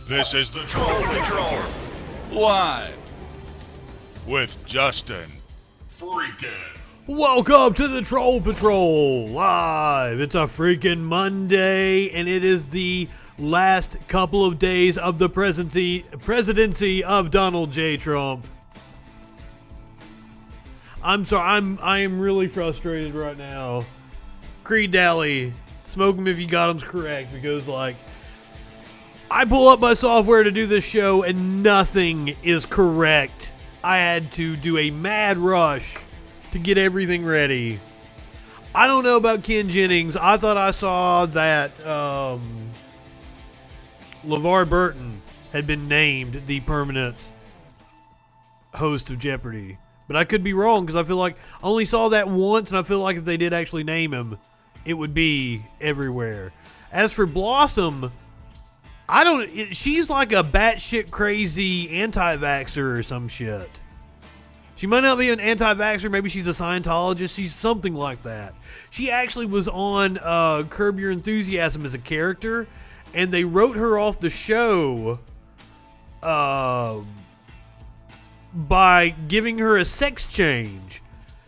This is the Troll Patrol, live with Justin FREAKIN. Welcome to the Troll Patrol live. It's a freaking Monday, and it is the last couple of days of the presidency of Donald J. Trump. I'm sorry, I am really frustrated right now. Creed Dally, smoke them if you got them's correct, because like, I pull up my software to do this show and nothing is correct. I had to do a mad rush to get everything ready. I don't know about Ken Jennings. I thought I saw that LeVar Burton had been named the permanent host of Jeopardy. But I could be wrong, because I feel like I only saw that once, and I feel like if they did actually name him, it would be everywhere. As for Blossom, she's like a batshit crazy anti-vaxxer or some shit. She might not be an anti-vaxxer, maybe she's a Scientologist, she's something like that. She actually was on Curb Your Enthusiasm as a character, and they wrote her off the show by giving her a sex change.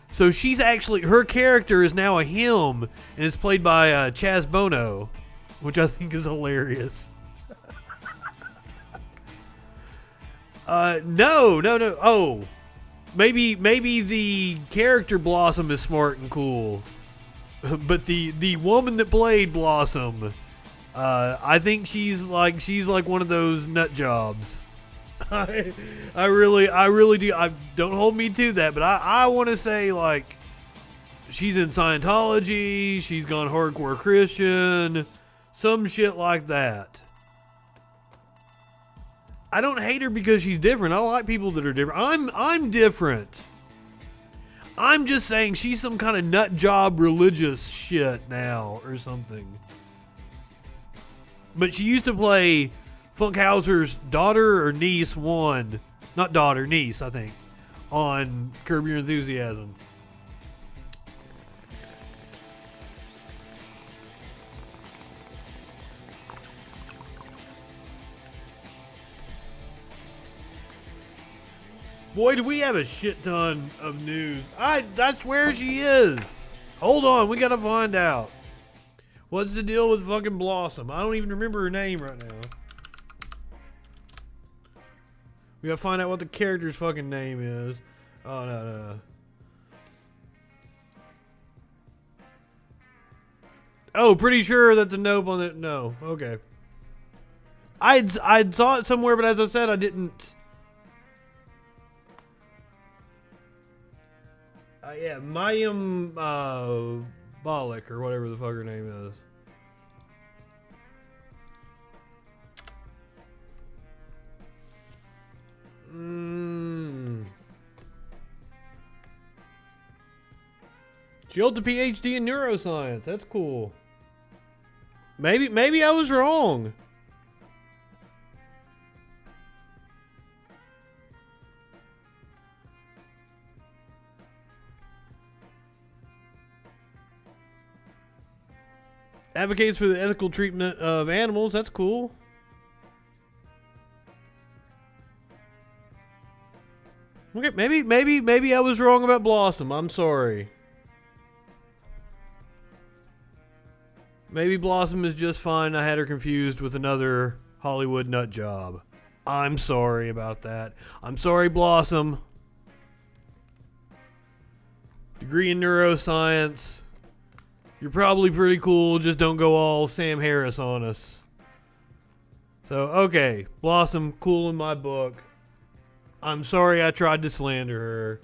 So she's actually, her character is now a him, and it's played by Chaz Bono, which I think is hilarious. No. Oh, maybe the character Blossom is smart and cool, but the woman that played Blossom, I think she's like one of those nut jobs. I really do. Don't hold me to that, but I want to say like she's in Scientology, she's gone hardcore Christian, some shit like that. I don't hate her because she's different. I like people that are different. I'm different. I'm just saying she's some kind of nut job religious shit now or something. But she used to play Funkhauser's daughter or niece niece, I think, on Curb Your Enthusiasm. Boy, do we have a shit ton of news. That's where she is. Hold on, we gotta find out. What's the deal with fucking Blossom? I don't even remember her name right now. We gotta find out what the character's fucking name is. Oh, no. Oh, pretty sure that the nope on it. No, okay. I'd saw it somewhere, but as I said, I didn't. Yeah, Mayim Balik, or whatever the fuck her name is. She holds a PhD in neuroscience. That's cool. Maybe I was wrong. Advocates for the ethical treatment of animals. That's cool. Okay, maybe I was wrong about Blossom. I'm sorry. Maybe Blossom is just fine. I had her confused with another Hollywood nut job. I'm sorry about that. I'm sorry, Blossom. Degree in neuroscience. You're probably pretty cool, just don't go all Sam Harris on us. So, okay, Blossom, cool in my book. I'm sorry I tried to slander her.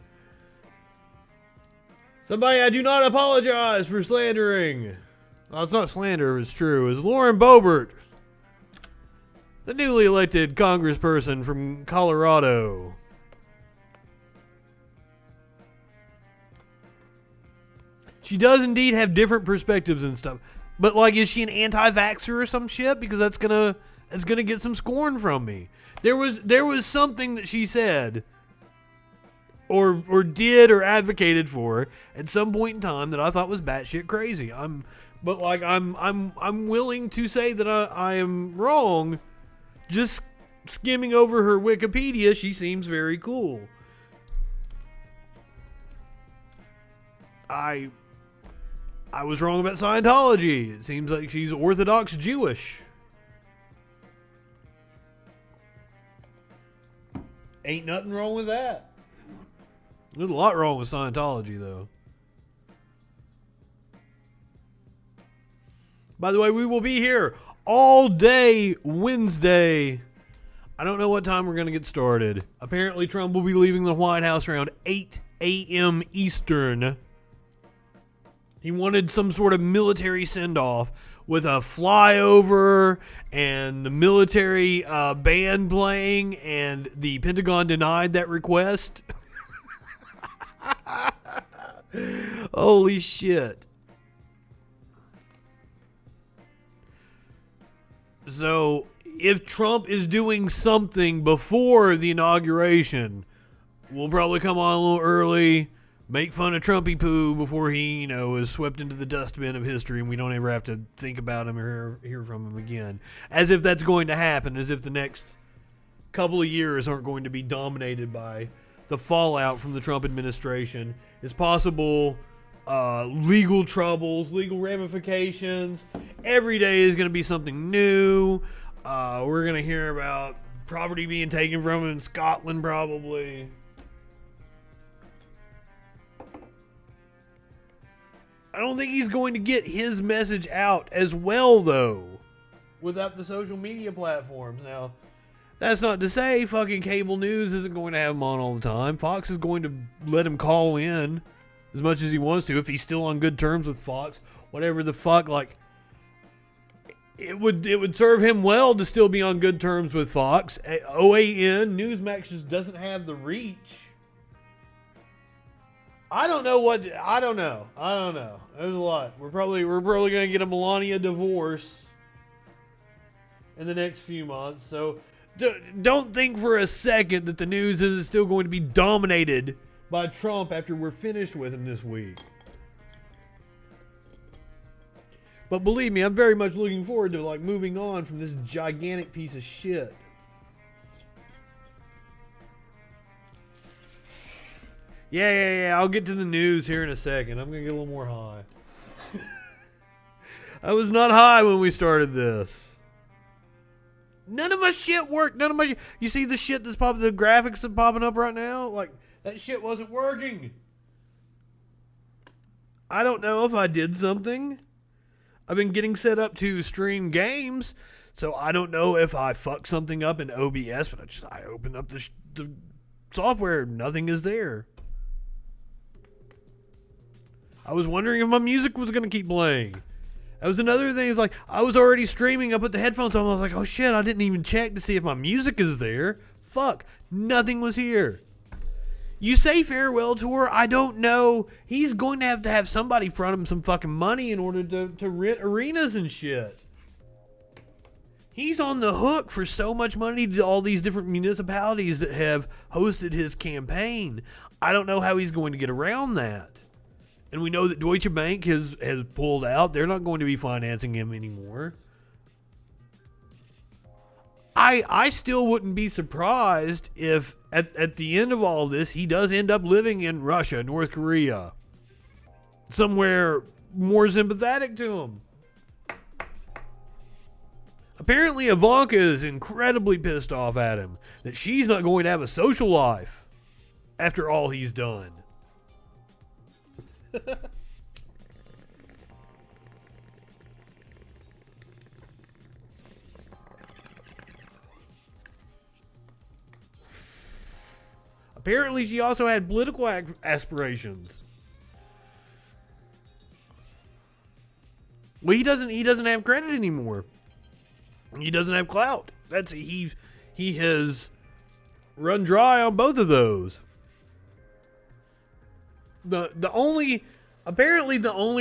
Somebody I do not apologize for slandering. Well, it's not slander, it's true. It's Lauren Boebert, the newly elected congressperson from Colorado. She does indeed have different perspectives and stuff. But like, is she an anti-vaxxer or some shit? Because that's gonna get some scorn from me. There was something that she said or did or advocated for at some point in time that I thought was batshit crazy. I'm willing to say that I am wrong, just skimming over her Wikipedia, she seems very cool. I was wrong about Scientology. It seems like she's Orthodox Jewish. Ain't nothing wrong with that. There's a lot wrong with Scientology, though. By the way, we will be here all day Wednesday. I don't know what time we're going to get started. Apparently, Trump will be leaving the White House around 8 a.m. Eastern. He wanted some sort of military send-off with a flyover and the military band playing, and the Pentagon denied that request. Holy shit. So, if Trump is doing something before the inauguration, we'll probably come on a little early, make fun of Trumpy Poo before he, is swept into the dustbin of history and we don't ever have to think about him or hear from him again. As if that's going to happen, as if the next couple of years aren't going to be dominated by the fallout from the Trump administration. It's possible legal troubles, legal ramifications. Every day is going to be something new. We're going to hear about property being taken from him in Scotland, probably. I don't think he's going to get his message out as well, though, without the social media platforms. Now, that's not to say fucking cable news isn't going to have him on all the time. Fox is going to let him call in as much as he wants to if he's still on good terms with Fox. Whatever the fuck, it would serve him well to still be on good terms with Fox. OAN, Newsmax just doesn't have the reach. I don't know. There's a lot. We're probably going to get a Melania divorce in the next few months. So don't think for a second that the news isn't still going to be dominated by Trump after we're finished with him this week. But believe me, I'm very much looking forward to moving on from this gigantic piece of shit. Yeah. I'll get to the news here in a second. I'm going to get a little more high. I was not high when we started this. None of my shit worked. You see the shit the graphics that's popping up right now? That shit wasn't working. I don't know if I did something. I've been getting set up to stream games, so I don't know if I fucked something up in OBS, but I opened up the software. Nothing is there. I was wondering if my music was going to keep playing. That was another thing. It's I was already streaming. I put the headphones on. I was like, oh shit, I didn't even check to see if my music is there. Fuck. Nothing was here. You say farewell tour? I don't know. He's going to have somebody front him some fucking money in order to rent arenas and shit. He's on the hook for so much money to all these different municipalities that have hosted his campaign. I don't know how he's going to get around that. And we know that Deutsche Bank has pulled out. They're not going to be financing him anymore. I still wouldn't be surprised if at the end of all this, he does end up living in Russia, North Korea. Somewhere more sympathetic to him. Apparently Ivanka is incredibly pissed off at him that she's not going to have a social life after all he's done. Apparently she also had political aspirations. Well, he doesn't have credit anymore. He doesn't have clout. He has run dry on both of those. The only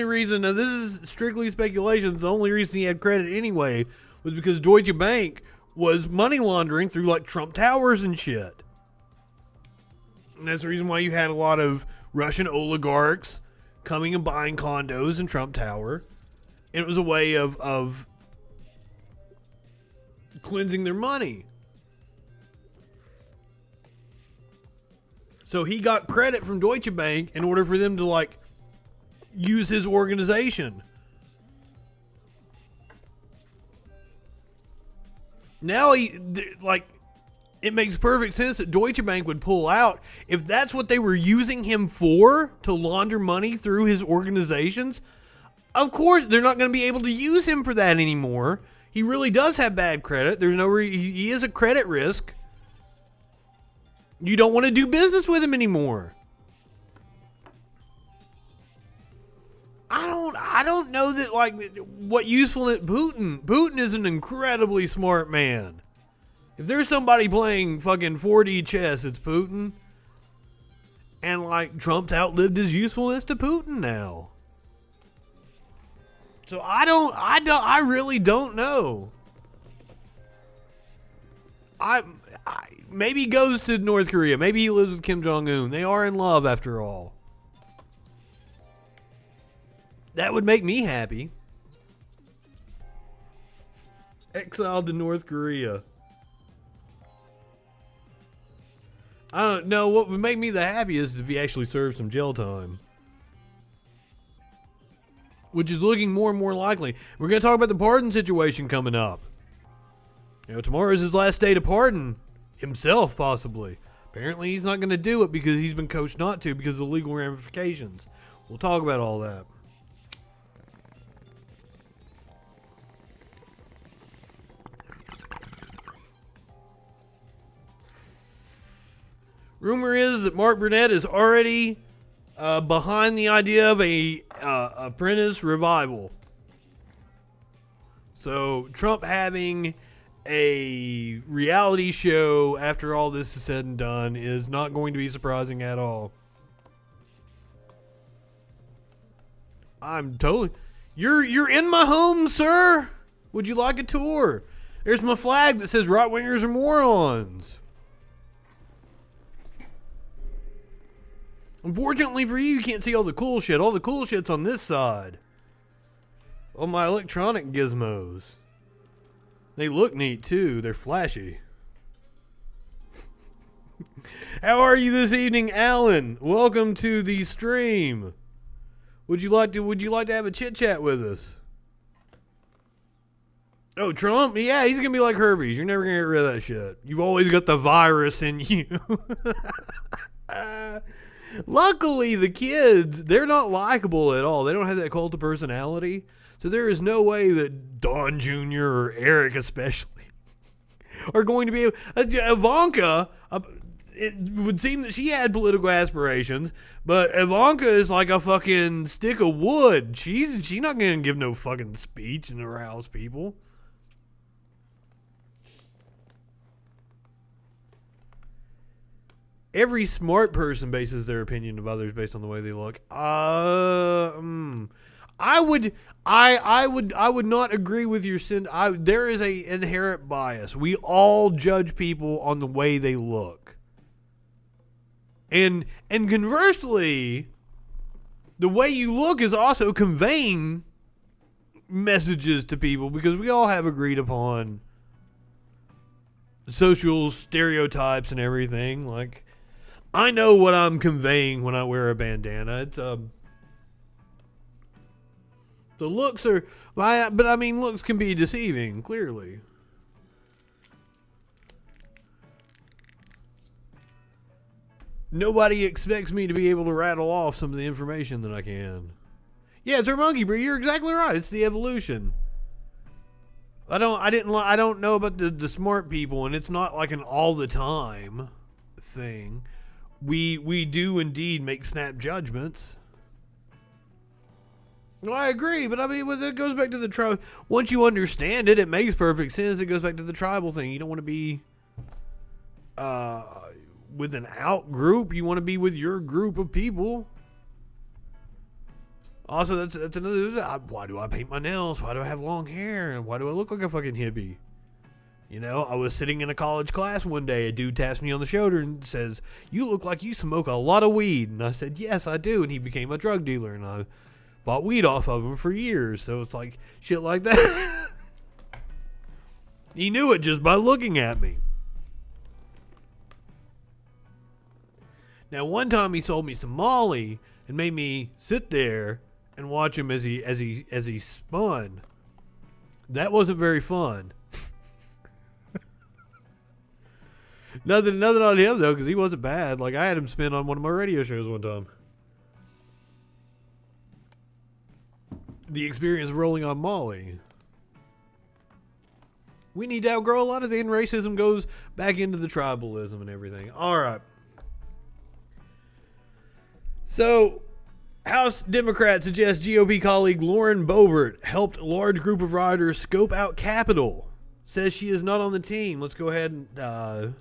reason, now this is strictly speculation, the only reason he had credit anyway was because Deutsche Bank was money laundering through Trump Towers and shit. And that's the reason why you had a lot of Russian oligarchs coming and buying condos in Trump Tower. And it was a way of cleansing their money. So he got credit from Deutsche Bank in order for them to like use his organization. Now it makes perfect sense that Deutsche Bank would pull out if that's what they were using him for, to launder money through his organizations. Of course, they're not going to be able to use him for that anymore. He really does have bad credit. There's no he is a credit risk. You don't want to do business with him anymore. I don't know that, like, what usefulness Putin is an incredibly smart man. If there's somebody playing fucking 4D chess, it's Putin. And like Trump's outlived his usefulness to Putin now. So I really don't know. Maybe he goes to North Korea. Maybe he lives with Kim Jong-un. They are in love after all. That would make me happy. Exiled to North Korea. I don't know. What would make me the happiest is if he actually served some jail time. Which is looking more and more likely. We're going to talk about the pardon situation coming up. You know, tomorrow is his last day to pardon himself, possibly. Apparently he's not going to do it because he's been coached not to because of the legal ramifications. We'll talk about all that. Rumor is that Mark Burnett is already behind the idea of a Apprentice revival. So Trump having a reality show after all this is said and done is not going to be surprising at all. I'm totally... You're in my home, sir? Would you like a tour? There's my flag that says right wingers are morons. Unfortunately for you, you can't see all the cool shit. All the cool shit's on this side. All my electronic gizmos. They look neat too. They're flashy. How are you this evening, Alan? Welcome to the stream. Would you like to have a chit chat with us? Oh, Trump? Yeah, he's gonna be like herpes. You're never gonna get rid of that shit. You've always got the virus in you. Luckily, the kids, they're not likable at all. They don't have that cult of personality. So there is no way that Don Jr. or Eric especially are going to be able... Ivanka, it would seem that she had political aspirations, but Ivanka is like a fucking stick of wood. She's not going to give no fucking speech and arouse people. Every smart person bases their opinion of others based on the way they look. I would not agree with your there is a inherent bias. We all judge people on the way they look. And conversely, the way you look is also conveying messages to people because we all have agreed upon social stereotypes and everything. Like, I know what I'm conveying when I wear a bandana. It's the looks are, but I mean, looks can be deceiving, clearly. Nobody expects me to be able to rattle off some of the information that I can. Yeah, it's our monkey breed. You're exactly right. It's the evolution. I don't know about the smart people, and it's not like an all the time thing. We do indeed make snap judgments. Well, I agree, but I mean, it goes back to the tribe. Once you understand it, it makes perfect sense. It goes back to the tribal thing. You don't want to be with an out group. You want to be with your group of people. Also, that's another. Why do I paint my nails? Why do I have long hair? And why do I look like a fucking hippie? You know, I was sitting in a college class one day. A dude taps me on the shoulder and says, "You look like you smoke a lot of weed." And I said, "Yes, I do." And he became a drug dealer, and I bought weed off of him for years. So it's like shit like that. He knew it just by looking at me. Now, one time he sold me some Molly and made me sit there and watch him as he spun. That wasn't very fun. Nothing on him though, because he wasn't bad. Like, I had him spin on one of my radio shows one time. The experience of rolling on Molly. We need to outgrow a lot of things. Racism goes back into the tribalism and everything. All right. So, House Democrats suggest GOP colleague Lauren Boebert helped large group of rioters scope out Capitol. Says she is not on the team. Let's go ahead and...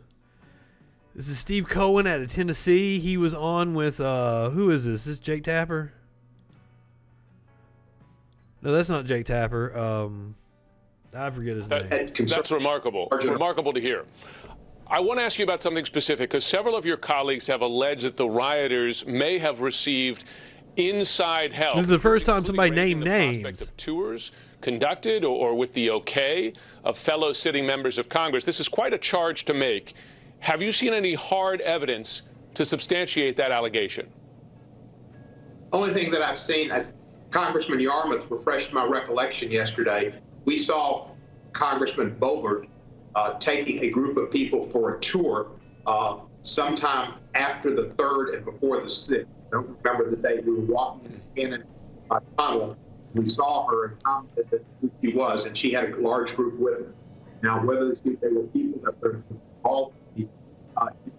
this is Steve Cohen out of Tennessee. He was on with... who is this? Is this Jake Tapper? No, that's not Jake Tapper. I forget his name. That's remarkable. Remarkable to hear. I want to ask you about something specific, because several of your colleagues have alleged that the rioters may have received inside help. This is the first time somebody named names. Of tours conducted or with the okay of fellow sitting members of Congress. This is quite a charge to make. Have you seen any hard evidence to substantiate that allegation? Only thing that I've seen, Congressman Yarmouth refreshed my recollection yesterday. We saw Congressman Boebert taking a group of people for a tour sometime after the 3rd and before the 6th. I don't remember the day. We were walking in a tunnel. We saw her and commented who she was, and she had a large group with her. Now, whether they were people that were involved,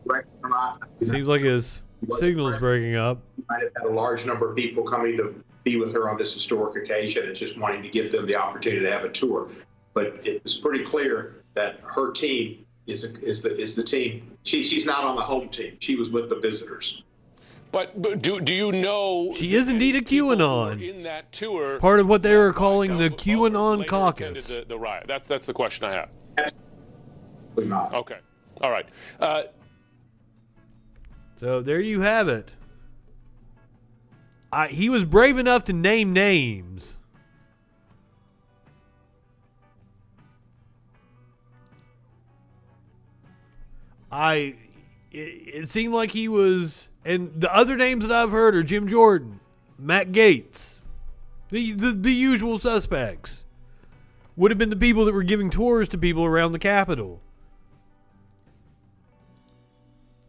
correct or not, seems like his signal is breaking up. He might have had a large number of people coming to be with her on this historic occasion and just wanting to give them the opportunity to have a tour. But it was pretty clear that her team is the team. She's not on the home team. She was with the visitors. But do you know... She is indeed a QAnon. In that tour, part of what they were calling the QAnon caucus. The riot. That's the question I have. Absolutely not. Okay. All right. So there you have it. He was brave enough to name names. It seemed like he was, and the other names that I've heard are Jim Jordan, Matt Gaetz, the usual suspects. Would have been the people that were giving tours to people around the Capitol.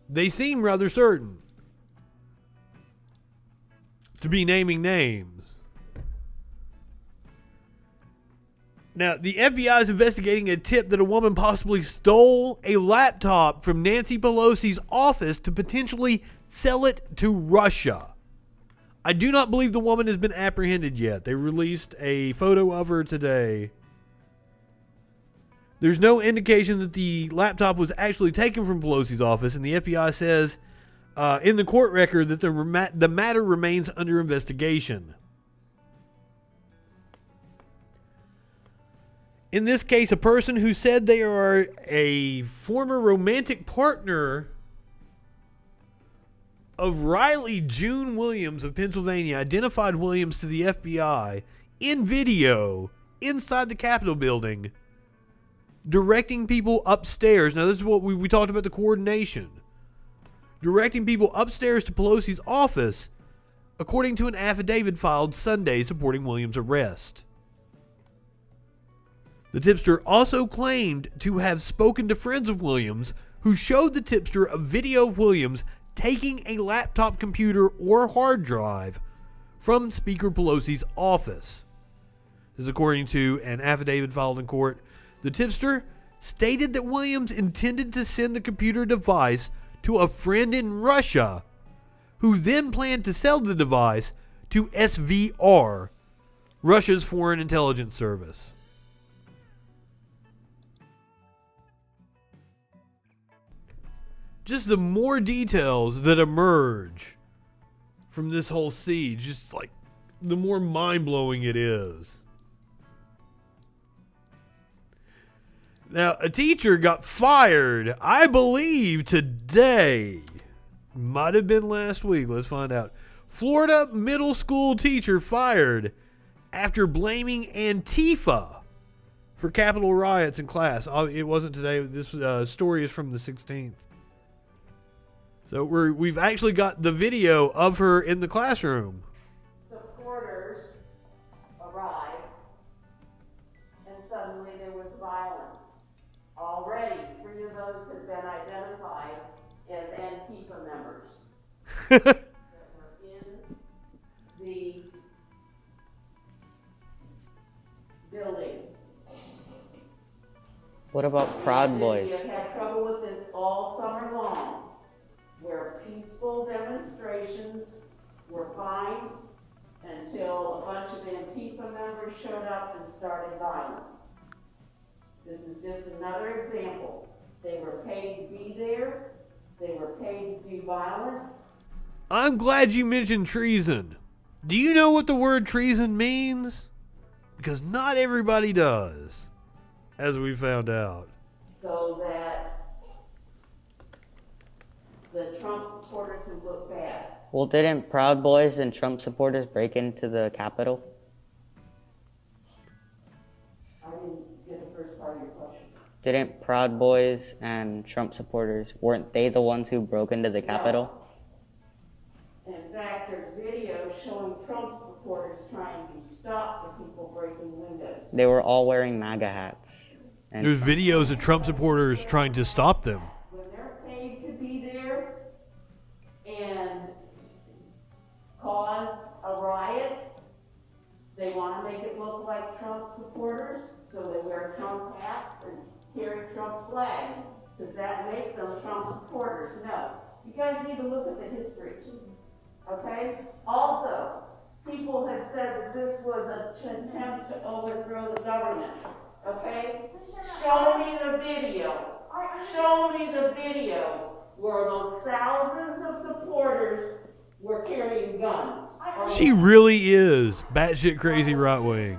They seem rather certain to be naming names. Now, the FBI is investigating a tip that a woman possibly stole a laptop from Nancy Pelosi's office to potentially sell it to Russia. I do not believe the woman has been apprehended yet. They released a photo of her today. There's no indication that the laptop was actually taken from Pelosi's office, and the FBI says in the court record that the matter remains under investigation. In this case, a person who said they are a former romantic partner of Riley June Williams of Pennsylvania identified Williams to the FBI in video inside the Capitol building, directing people upstairs. Now, this is what we talked about, the coordination. Directing people upstairs to Pelosi's office, according to an affidavit filed Sunday supporting Williams' arrest. The tipster also claimed to have spoken to friends of Williams who showed the tipster a video of Williams taking a laptop computer or hard drive from Speaker Pelosi's office. This is according to an affidavit filed in court. The tipster stated that Williams intended to send the computer device to a friend in Russia, who then planned to sell the device to SVR, Russia's Foreign Intelligence Service. Just the more details that emerge from this whole siege, just like the more mind-blowing it is. Now, a teacher got fired, I believe, today. Might have been last week. Let's find out. Florida middle school teacher fired after blaming Antifa for Capitol riots in class. It wasn't today. This story is from the 16th. So we've actually got the video of her in the classroom. Supporters arrived, and suddenly there was violence. Already, 3 of those had been identified as Antifa members that were in the building. What about Proud Boys? We have had trouble with this all summer long, where peaceful demonstrations were fine until a bunch of Antifa members showed up and started violence. This is just another example. They were paid to be there. They were paid to do violence. I'm glad you mentioned treason. Do you know what the word treason means? Because not everybody does, as we found out. So that the Trump supporters would look bad. Well, didn't Proud Boys and Trump supporters break into the Capitol? I didn't get the first part of your question. Didn't Proud Boys and Trump supporters, weren't they the ones who broke into the Capitol? In fact, there's video showing Trump supporters trying to stop the people breaking windows. They were all wearing MAGA hats. And There's videos of Trump supporters trying to stop them. When they're paid to be there and cause a riot, they want to make it look like Trump supporters, so they wear Trump hats and carry Trump flags. Does that make them Trump supporters? No. You guys need to look at the history. Okay? Also, people have said that this was an attempt to overthrow the government. Okay? Show me the video. Show me the video where those thousands of supporters were carrying guns. She really is batshit crazy right wing.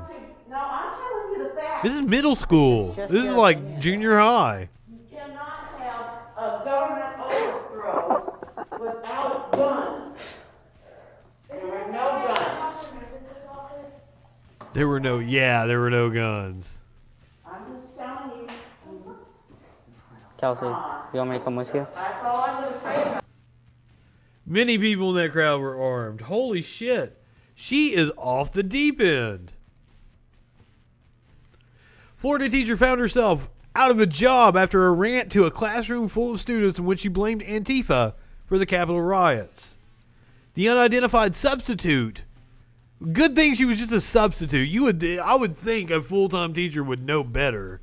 No, I'm telling you the facts. This is middle school. This is like junior high. You cannot have a government overthrow without guns. There were no guns. There were no guns. I'm just telling you. Kelsey, you want me to come with you? That's all I'm going to say. Many people in that crowd were armed. Holy shit. She is off the deep end. Florida teacher found herself out of a job after a rant to a classroom full of students in which she blamed Antifa for the Capitol riots. The unidentified substitute. Good thing she was just a substitute. I would think a full-time teacher would know better.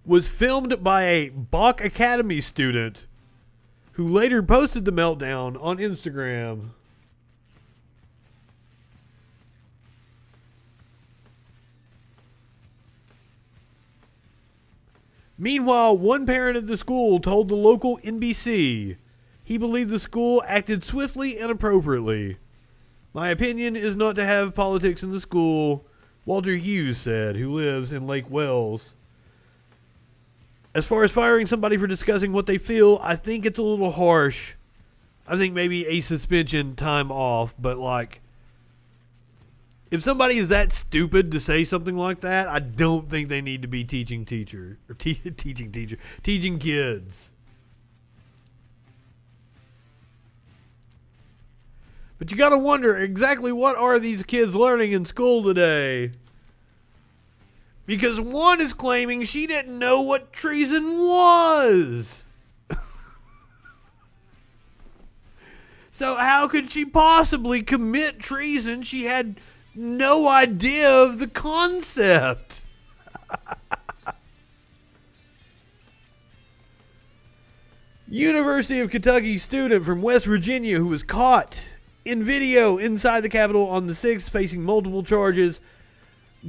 Was filmed by a Bach Academy student who later posted the meltdown on Instagram. Meanwhile, one parent of the school told the local NBC he believed the school acted swiftly and appropriately. My opinion is not to have politics in the school, Walter Hughes said, who lives in Lake Wells. As far as firing somebody for discussing what they feel, I think it's a little harsh. I think maybe a suspension, time off, but like, if somebody is that stupid to say something like that, I don't think they need to be teaching kids. But you gotta wonder exactly what are these kids learning in school today? Because one is claiming she didn't know what treason was. So how could she possibly commit treason? She had no idea of the concept. University of Kentucky student from West Virginia who was caught in video inside the Capitol on the 6th facing multiple charges.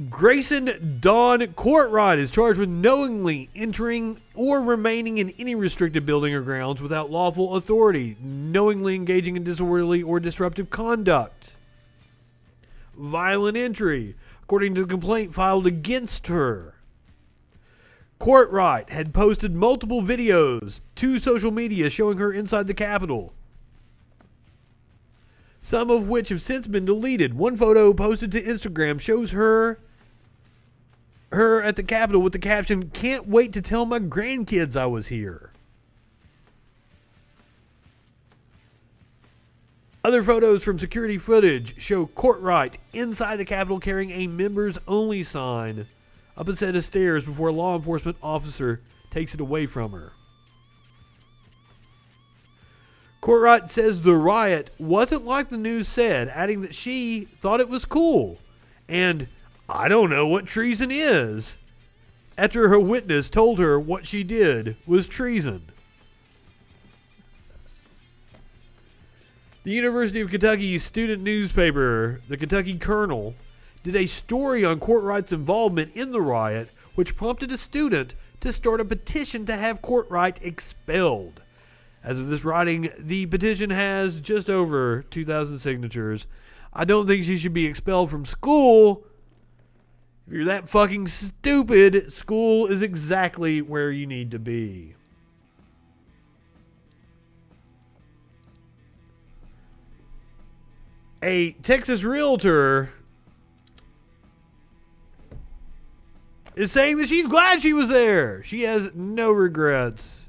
Grayson Dawn Courtright is charged with knowingly entering or remaining in any restricted building or grounds without lawful authority, knowingly engaging in disorderly or disruptive conduct. Violent entry, according to the complaint filed against her. Courtright had posted multiple videos to social media showing her inside the Capitol, some of which have since been deleted. One photo posted to Instagram shows her her at the Capitol with the caption, "Can't wait to tell my grandkids I was here." Other photos from security footage show Courtright inside the Capitol carrying a members-only sign up a set of stairs before a law enforcement officer takes it away from her. Courtright says the riot wasn't like the news said, adding that she thought it was cool. And I don't know what treason is, after her witness told her what she did was treason. The University of Kentucky's student newspaper, the Kentucky Colonel, did a story on Courtright's involvement in the riot, which prompted a student to start a petition to have Courtright expelled. As of this writing, the petition has just over 2,000 signatures. I don't think she should be expelled from school. If you're that fucking stupid, school is exactly where you need to be. A Texas realtor is saying that she's glad she was there. She has no regrets.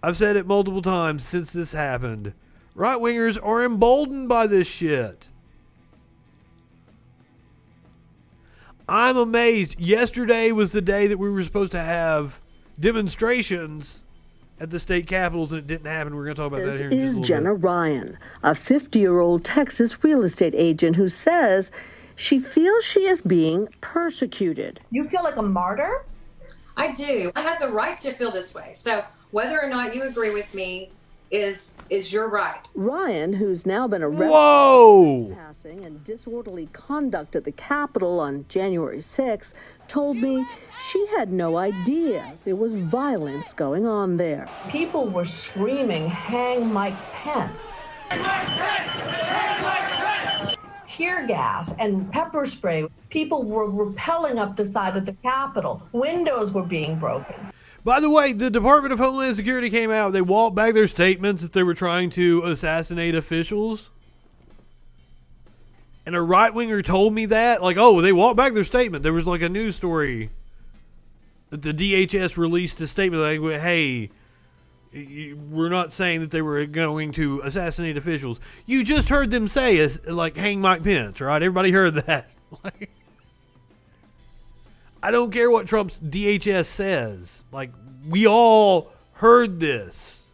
I've said it multiple times since this happened. Right-wingers are emboldened by this shit. I'm amazed. Yesterday was the day that we were supposed to have demonstrations at the state capitals, and it didn't happen. We're going to talk about that here in just a little bit. This is Jenna Ryan, a 50-year-old Texas real estate agent who says she feels she is being persecuted. You feel like a martyr? I do. I have the right to feel this way. So whether or not you agree with me is your right. Ryan, who's now been arrested Whoa! for trespassing and disorderly conduct at the Capitol on January 6th, told me she had no idea there was violence going on there. People were screaming, "Hang Mike Pence." Tear gas and pepper spray. People were rappelling up the side of the Capitol. Windows were being broken. By the way, the Department of Homeland Security came out. They walked back their statements that they were trying to assassinate officials. And a right-winger told me that. Like, oh, they walked back their statement. There was like a news story that the DHS released a statement like, hey, we're not saying that they were going to assassinate officials. You just heard them say, like, hang Mike Pence, right? Everybody heard that. Like, I don't care what Trump's DHS says. Like, we all heard this.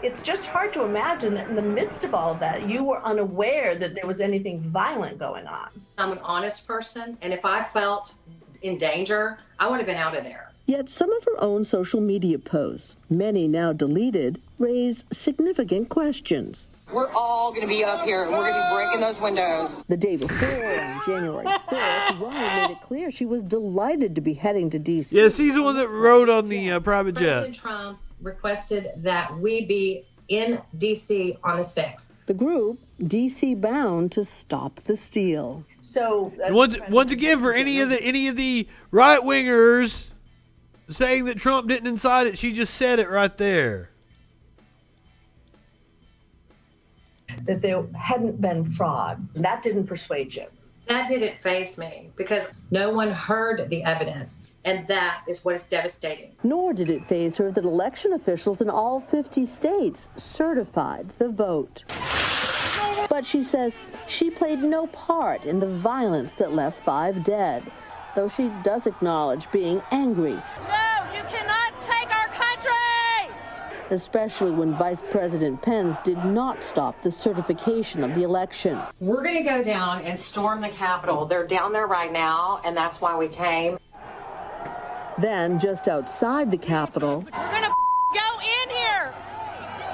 It's just hard to imagine that in the midst of all of that, you were unaware that there was anything violent going on. I'm an honest person, and if I felt in danger, I would have been out of there. Yet some of her own social media posts, many now deleted, raise significant questions. We're all going to be up here, and we're going to be breaking those windows. The day before, on January 4th, Ryan made it clear she was delighted to be heading to D.C. Yeah, she's the one that rode on the private jet. President Trump requested that we be in D.C. on the 6th. The group, D.C. bound to stop the steal. So once again, for any of the right wingers saying that Trump didn't incite it, she just said it right there. that there hadn't been fraud. That didn't persuade you. That didn't faze me because no one heard the evidence. And that is what is devastating. Nor did it faze her that election officials in all 50 states certified the vote. But she says she played no part in the violence that left 5 dead, though she does acknowledge being angry. No, you cannot take our country! Especially when Vice President Pence did not stop the certification of the election. We're going to go down and storm the Capitol. They're down there right now, and that's why we came. Then, just outside the Capitol, We're going to go in here.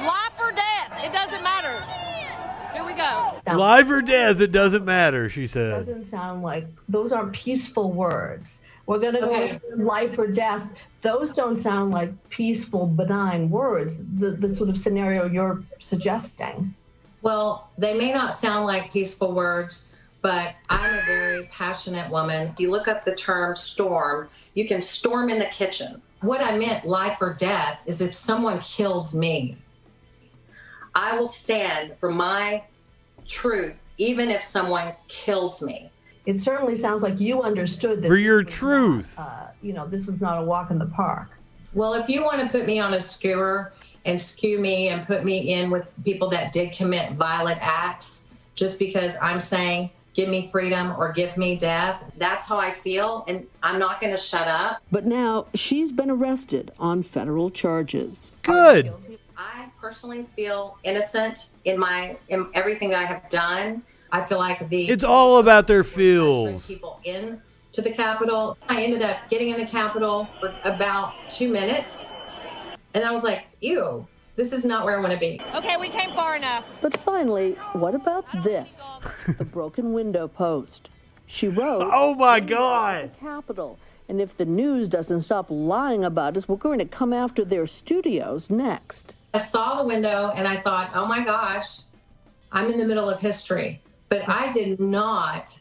Life or death, it doesn't matter. Here we go. Life or death, it doesn't matter, she said. Doesn't sound like, those aren't peaceful words. We're going to go life or death. Those don't sound like peaceful, benign words, the sort of scenario you're suggesting. Well, they may not sound like peaceful words, but I'm a very passionate woman. If you look up the term storm, you can storm in the kitchen. What I meant, life or death, is if someone kills me, I will stand for my truth, even if someone kills me. It certainly sounds like you understood that For your truth. This was not a walk in the park. Well, if you want to put me on a skewer and skew me and put me in with people that did commit violent acts, just because I'm saying, give me freedom or give me death, that's how I feel, and I'm not going to shut up. But now she's been arrested on federal charges. Good. I personally feel innocent in everything that I have done. I feel like it's all about their feels. People in to the Capitol. I ended up getting in the Capitol for about 2 minutes, and I was like, ew, this is not where I want to be. Okay, we came far enough. But finally, what about this? The broken window post. She wrote, "Oh my God. The Capitol. And if the news doesn't stop lying about us, we're going to come after their studios next." I saw the window and I thought, oh my gosh, I'm in the middle of history. But I did not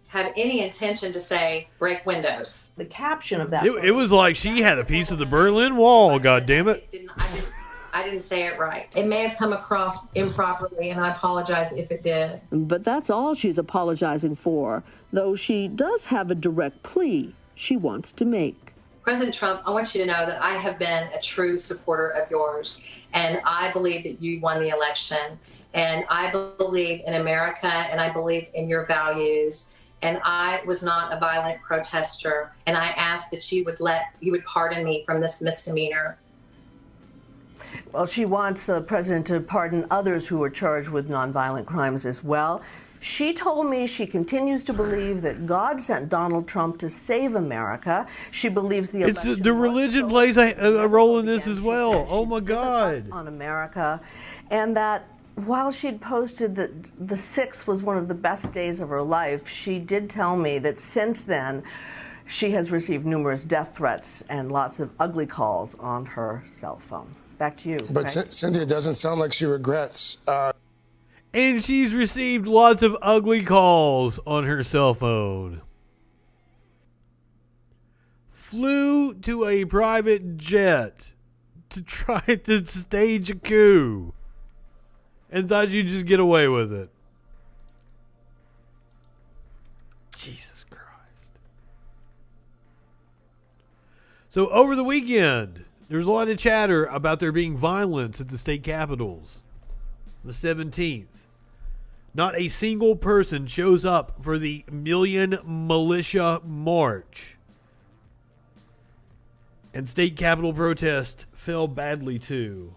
have any intention to say break windows. The caption of that. It was like she had a piece of the Berlin Wall, God damn it. I didn't say it right. It may have come across improperly, and I apologize if it did. But that's all she's apologizing for, though she does have a direct plea she wants to make. President Trump, I want you to know that I have been a true supporter of yours, and I believe that you won the election, and I believe in America, and I believe in your values, and I was not a violent protester, and I ask that you would pardon me from this misdemeanor. Well, she wants the president to pardon others who are charged with nonviolent crimes as well. She told me she continues to believe that God sent Donald Trump to save America. She believes the election the religion plays a role in this as well. Oh my God. On America, and that while she'd posted that the 6th was one of the best days of her life, she did tell me that since then she has received numerous death threats and lots of ugly calls on her cell phone. Back to you. But Cynthia, it doesn't sound like she regrets. And she's received lots of ugly calls on her cell phone. Flew to a private jet to try to stage a coup and thought you'd just get away with it. Jesus Christ. So over the weekend, there was a lot of chatter about there being violence at the state capitals. The 17th. Not a single person shows up for the Million Militia March. And state capitol protests fell badly too.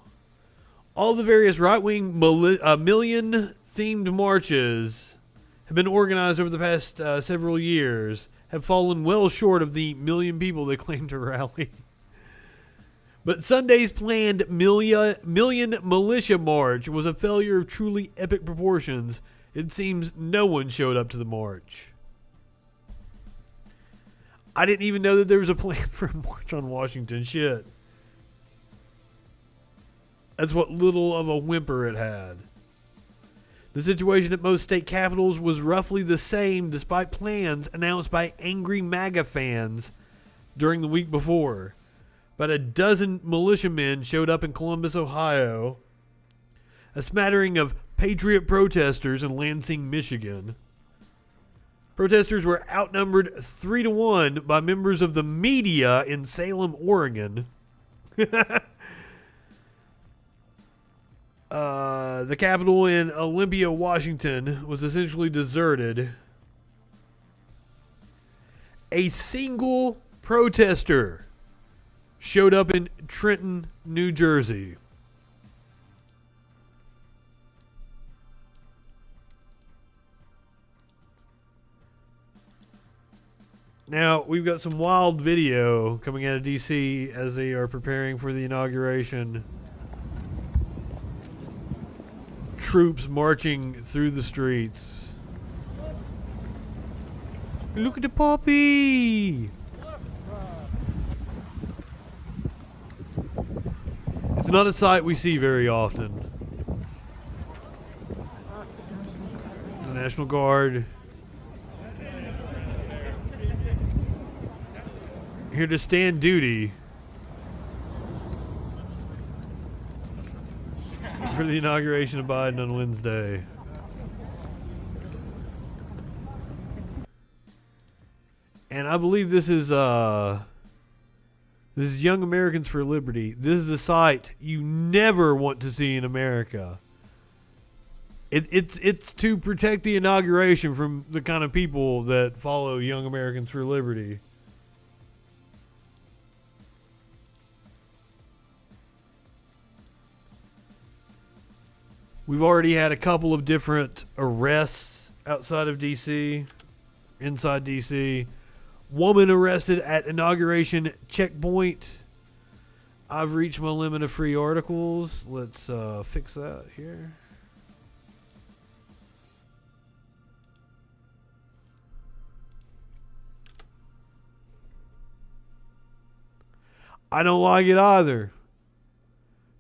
All the various right-wing million-themed marches have been organized over the past several years, have fallen well short of the million people they claim to rally. But Sunday's planned Million Militia March was a failure of truly epic proportions. It seems no one showed up to the march. I didn't even know that there was a plan for a march on Washington. Shit. That's what little of a whimper it had. The situation at most state capitals was roughly the same despite plans announced by angry MAGA fans during the week before. About a dozen militiamen showed up in Columbus, Ohio. A smattering of patriot protesters in Lansing, Michigan. Protesters were outnumbered 3-1 by members of the media in Salem, Oregon. The Capitol in Olympia, Washington was essentially deserted. A single protester showed up in Trenton, New Jersey. Now, we've got some wild video coming out of D.C. as they are preparing for the inauguration. Troops marching through the streets. Look at the puppy! It's not a sight we see very often. The National Guard here to stand duty for the inauguration of Biden on Wednesday. And I believe this is Young Americans for Liberty. This is a site you never want to see in America. It's to protect the inauguration from the kind of people that follow Young Americans for Liberty. We've already had a couple of different arrests outside of D.C., inside D.C. Woman arrested at inauguration checkpoint. I've reached my limit of free articles. Let's fix that here. I don't like it either.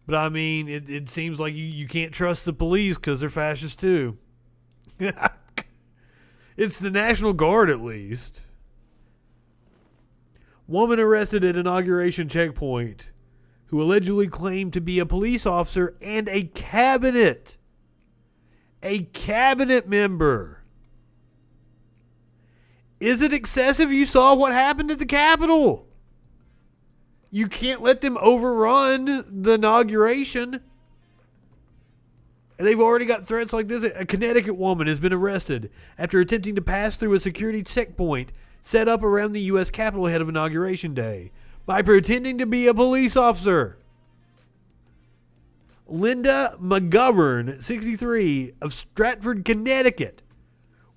But I mean, it seems like you can't trust the police because they're fascists too. It's the National Guard at least. Woman arrested at inauguration checkpoint who allegedly claimed to be a police officer and a cabinet member. Is it excessive? You saw what happened at the Capitol. You can't let them overrun the inauguration. And they've already got threats like this. A Connecticut woman has been arrested after attempting to pass through a security checkpoint set up around the U.S. Capitol ahead of Inauguration Day by pretending to be a police officer. Linda McGovern, 63, of Stratford, Connecticut,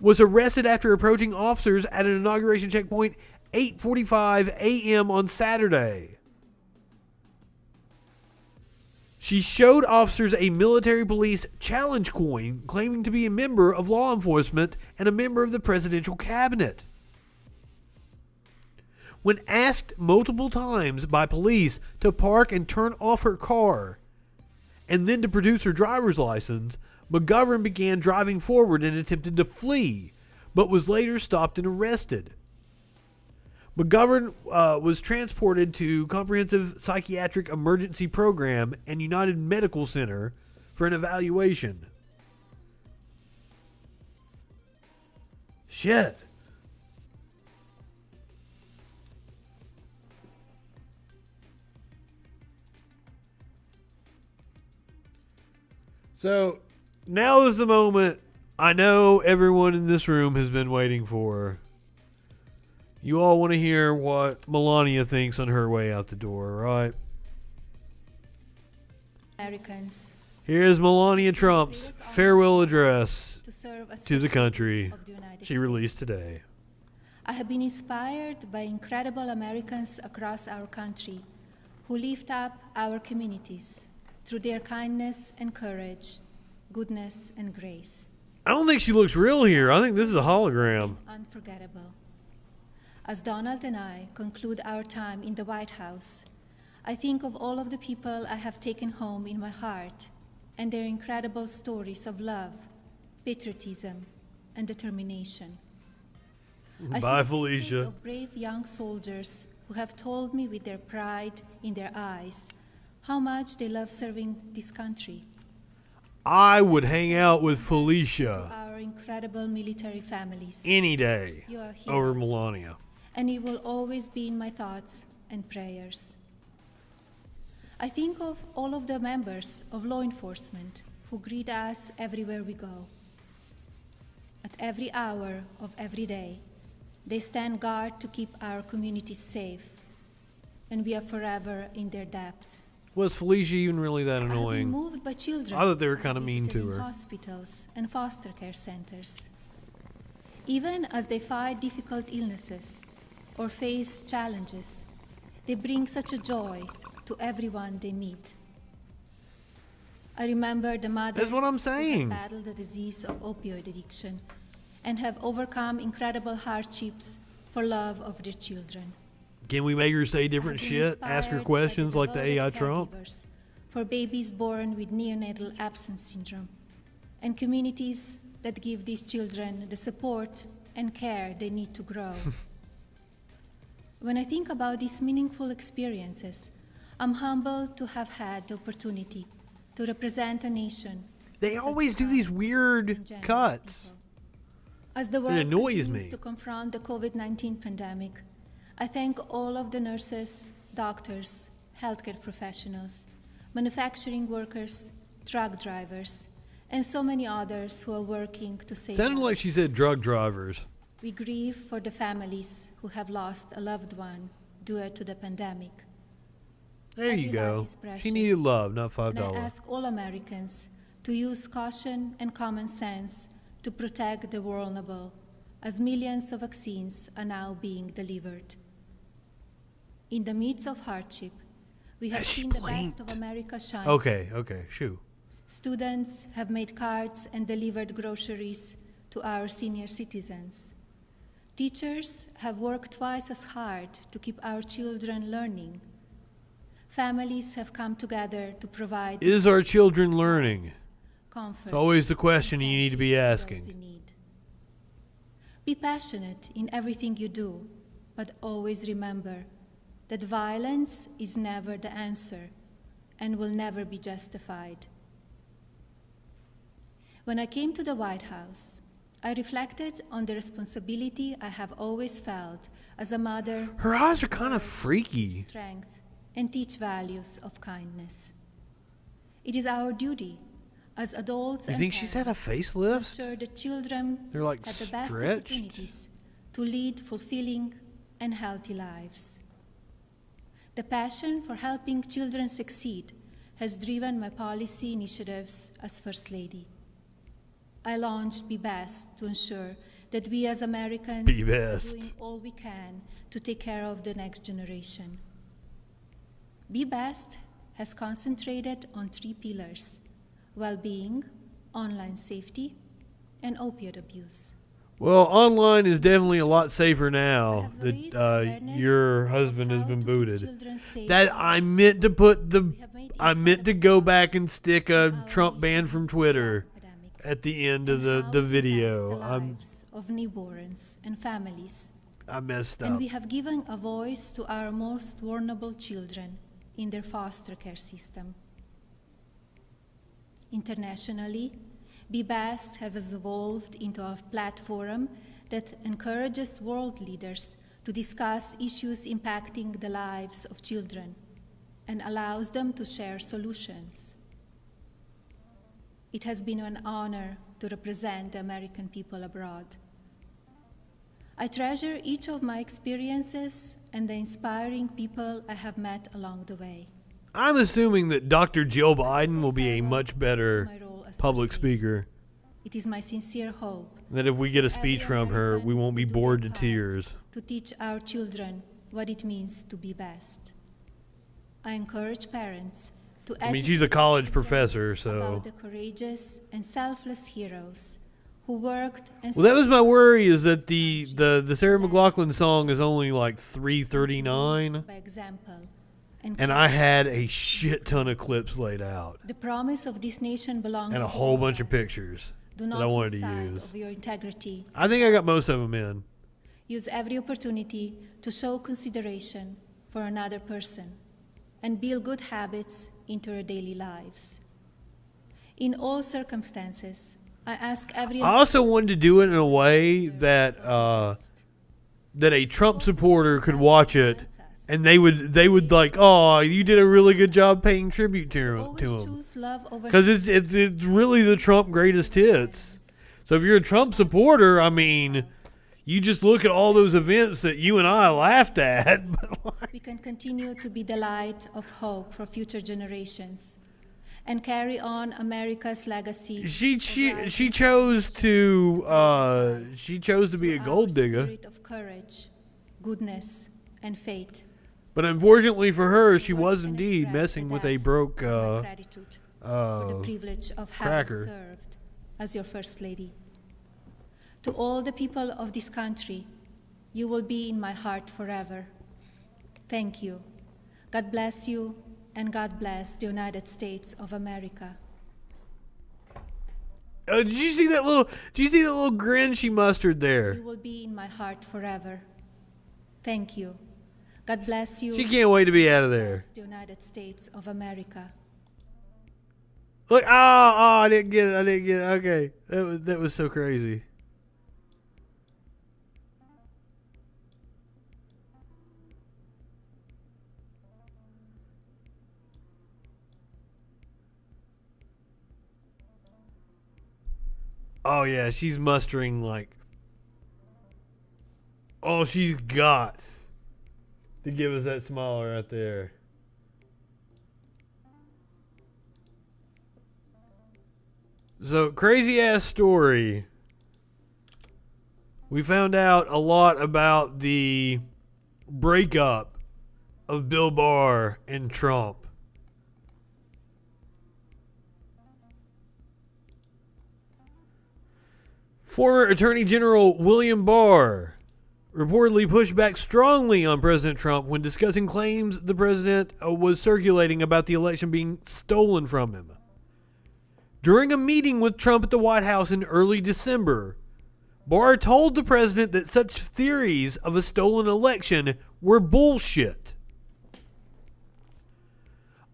was arrested after approaching officers at an inauguration checkpoint 8:45 a.m. on Saturday. She showed officers a military police challenge coin claiming to be a member of law enforcement and a member of the presidential cabinet. When asked multiple times by police to park and turn off her car and then to produce her driver's license, McGovern began driving forward and attempted to flee, but was later stopped and arrested. McGovern was transported to Comprehensive Psychiatric Emergency Program and United Medical Center for an evaluation. Shit. So, now is the moment I know everyone in this room has been waiting for. You all want to hear what Melania thinks on her way out the door, right? Americans. Here's Melania Trump's farewell address to the country she released today. I have been inspired by incredible Americans across our country who lift up our communities through their kindness and courage, goodness and grace. I don't think she looks real here. I think this is a hologram. Unforgettable. As Donald and I conclude our time in the White House, I think of all of the people I have taken home in my heart and their incredible stories of love, patriotism, and determination. Bye, Felicia. Of brave young soldiers who have told me with their pride in their eyes how much they love serving this country. I would hang out with Felicia Our incredible military families. any day You are heroes, over Melania. and you will always be in my thoughts and prayers. I think of all of the members of law enforcement who greet us everywhere we go. At every hour of every day, they stand guard to keep our communities safe, and we are forever in their depth. Was Felicia even really that I have been annoying? moved by children. I thought they were I kind of mean visited to in her. hospitals and foster care centers. Even as they fight difficult illnesses or face challenges, they bring such a joy to everyone they meet. I remember the mothers That's what I'm who saying. have battled the disease of opioid addiction and have overcome incredible hardships for love of their children. Can we make her say different I've been shit? Ask her inspired by questions like the devoted AI Trump? caregivers for babies born with neonatal absence syndrome and communities that give these children the support and care they need to grow. When I think about these meaningful experiences, I'm humbled to have had the opportunity to represent a nation. They always do these weird cuts. As the It world annoys continues me. to confront the COVID-19 pandemic, I thank all of the nurses, doctors, healthcare professionals, manufacturing workers, truck drivers, and so many others who are working to save Sounded like lives. she said drug drivers. We grieve for the families who have lost a loved one due to the pandemic. There Every you go. life is precious, She needed love, not and I $5. ask all Americans to use caution and common sense to protect the vulnerable, as millions of vaccines are now being delivered. In the midst of hardship, we have She seen the best of blinked. America shine. Okay, shoo. Students have made cards and delivered groceries to our senior citizens. Teachers have worked twice as hard to keep our children learning. Families have come together to provide Is our children learning? comfort. It's always the question you need to be for those asking. in need. Be passionate in everything you do, but always remember that violence is never the answer and will never be justified. When I came to the White House, I reflected on the responsibility I have always felt as a mother. Her eyes are kind of freaky. Strength and teach values of kindness. It is our duty as adults You and think she's had a parents facelift? to ensure that children They're like have the best stretched. opportunities to lead fulfilling and healthy lives. The passion for helping children succeed has driven my policy initiatives as First Lady. I launched Be Best to ensure that we as Americans Be are Best. doing all we can to take care of the next generation. Be Best has concentrated on 3 pillars: well-being, online safety, and opioid abuse. Well, online is definitely a lot safer now that your husband has been booted. That I meant to put I meant to go back and stick a Trump ban from Twitter at the end of the video. Of newborns and families. I messed And up. we have given a voice to our most vulnerable children in their foster care system. Internationally, Be Best has evolved into a platform that encourages world leaders to discuss issues impacting the lives of children and allows them to share solutions. It has been an honor to represent the American people abroad. I treasure each of my experiences and the inspiring people I have met along the way. I'm assuming that Dr. Jill Biden will be a much better public speaker. It is my sincere hope That if we get a speech from her, we won't be bored to tears. to teach our children what it means to be best. I encourage parents to I mean, she's a college professor, so. about the courageous and selfless heroes who worked and Well, that was my worry, is that the Sarah McLachlan song is only like 3:39, by example. and I had a shit ton of clips laid out The promise of this nation belongs and a to whole all bunch of of us. pictures Do that not I wanted lose to sight use. of your integrity. I think I got most of them in. Use every opportunity to show consideration for another person and build good habits into our daily lives. In all circumstances, I ask every I also wanted to do it in a way that that a Trump supporter could watch it, and they would like, oh, you did a really good job paying tribute to him, choose love over because it's really the Trump greatest hits. So if you're a Trump supporter, I mean, you just look at all those events that you and I laughed at. we can continue to be the light of hope for future generations and carry on America's legacy. She chose to be a gold digger. Spirit of courage, goodness, and faith. But unfortunately for her, she was indeed messing with a broke Gratitude for the privilege of having cracker. served as your First Lady. To all the people of this country, you will be in my heart forever. Thank you. God bless you, and God bless the United States of America. Did you see that little grin she mustered there? You will be in my heart forever. Thank you. God bless you. She can't wait to be out of there. The United States of America. Look, I didn't get it. Okay, that was so crazy. Oh, yeah, she's mustering, like, all she's got to give us that smile right there. So, crazy ass story. We found out a lot about the breakup of Bill Barr and Trump. Former Attorney General William Barr reportedly pushed back strongly on President Trump when discussing claims the president was circulating about the election being stolen from him. During a meeting with Trump at the White House in early December, Barr told the president that such theories of a stolen election were bullshit.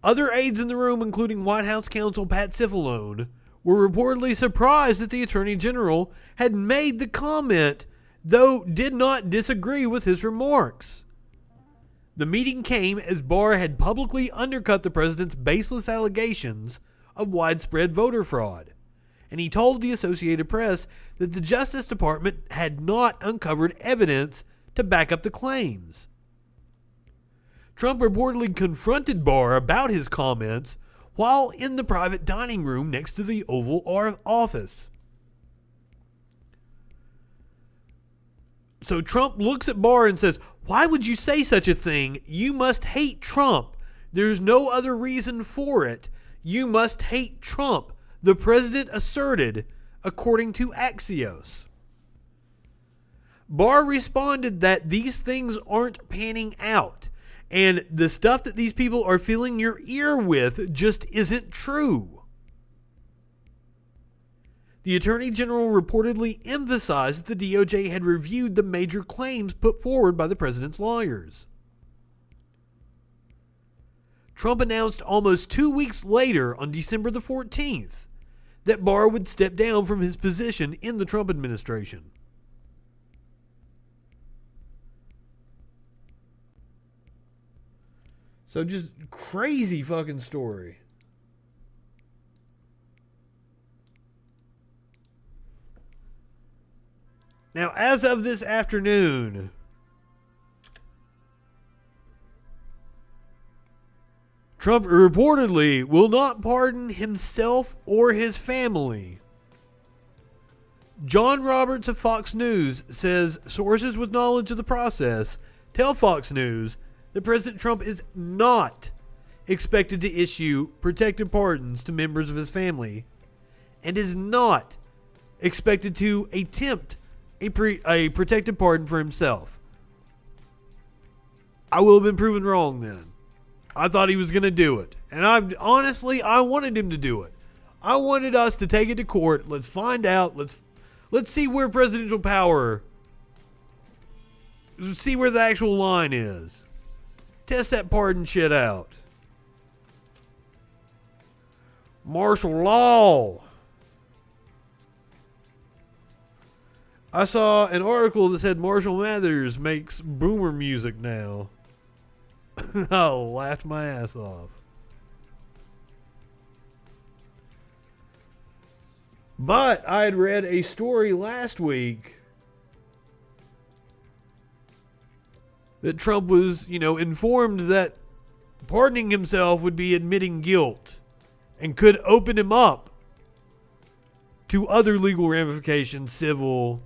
Other aides in the room, including White House counsel Pat Cipollone, were reportedly surprised that the Attorney General had made the comment, though did not disagree with his remarks. The meeting came as Barr had publicly undercut the president's baseless allegations of widespread voter fraud, and he told the Associated Press that the Justice Department had not uncovered evidence to back up the claims. Trump reportedly confronted Barr about his comments while in the private dining room next to the Oval Office. So Trump looks at Barr and says, "Why would you say such a thing? You must hate Trump. There's no other reason for it. You must hate Trump," the president asserted, according to Axios. Barr responded that these things aren't panning out, and the stuff that these people are filling your ear with just isn't true. The Attorney General reportedly emphasized that the DOJ had reviewed the major claims put forward by the president's lawyers. Trump announced almost 2 weeks later, on December the 14th, that Barr would step down from his position in the Trump administration. So just crazy fucking story. Now, as of this afternoon, Trump reportedly will not pardon himself or his family. John Roberts of Fox News says sources with knowledge of the process tell Fox News that President Trump is not expected to issue protective pardons to members of his family and is not expected to attempt a protective pardon for himself. I will have been proven wrong then. I thought he was going to do it. And I wanted him to do it. I wanted us to take it to court. Let's find out. Let's see where presidential power, see where the actual line is. Test that pardon shit out. Martial law. I saw an article that said Marshall Mathers makes boomer music now. I laughed my ass off. But I had read a story last week that Trump was, informed that pardoning himself would be admitting guilt and could open him up to other legal ramifications, civil,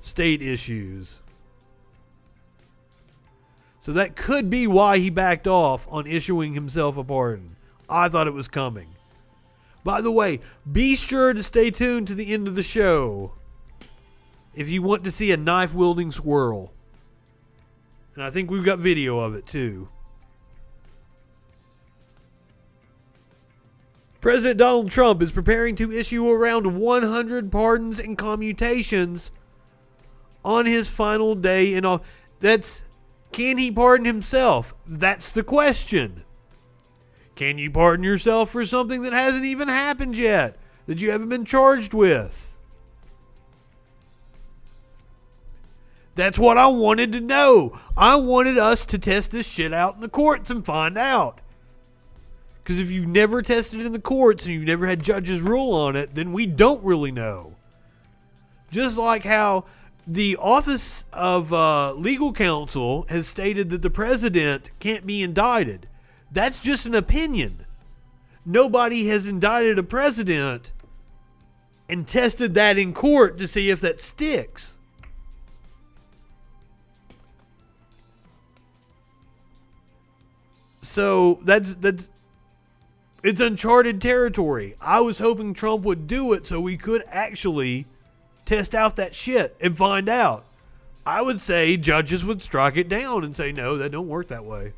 state issues. So that could be why he backed off on issuing himself a pardon. I thought it was coming. By the way, be sure to stay tuned to the end of the show if you want to see a knife-wielding squirrel. And I think we've got video of it too. President Donald Trump is preparing to issue around 100 pardons and commutations on his final day in office. Can he pardon himself? That's the question. Can you pardon yourself for something that hasn't even happened yet, that you haven't been charged with? That's what I wanted to know. I wanted us to test this shit out in the courts and find out. Because if you've never tested it in the courts and you've never had judges rule on it, then we don't really know. Just like how the Office of Legal Counsel has stated that the president can't be indicted. That's just an opinion. Nobody has indicted a president and tested that in court to see if that sticks. So that's it's uncharted territory. I was hoping Trump would do it so we could actually test out that shit and find out. I would say judges would strike it down and say, no, that don't work that way.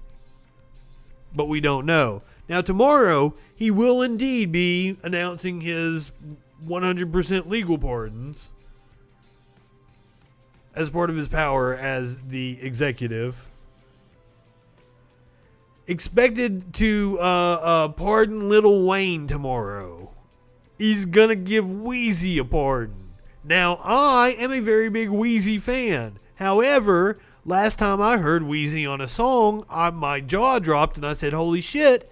But we don't know. Now, tomorrow, he will indeed be announcing his 100% legal pardons as part of his power as the executive. Expected to pardon Lil Wayne tomorrow. He's gonna give Weezy a pardon. Now, I am a very big Weezy fan. However, last time I heard Weezy on a song, my jaw dropped and I said, holy shit,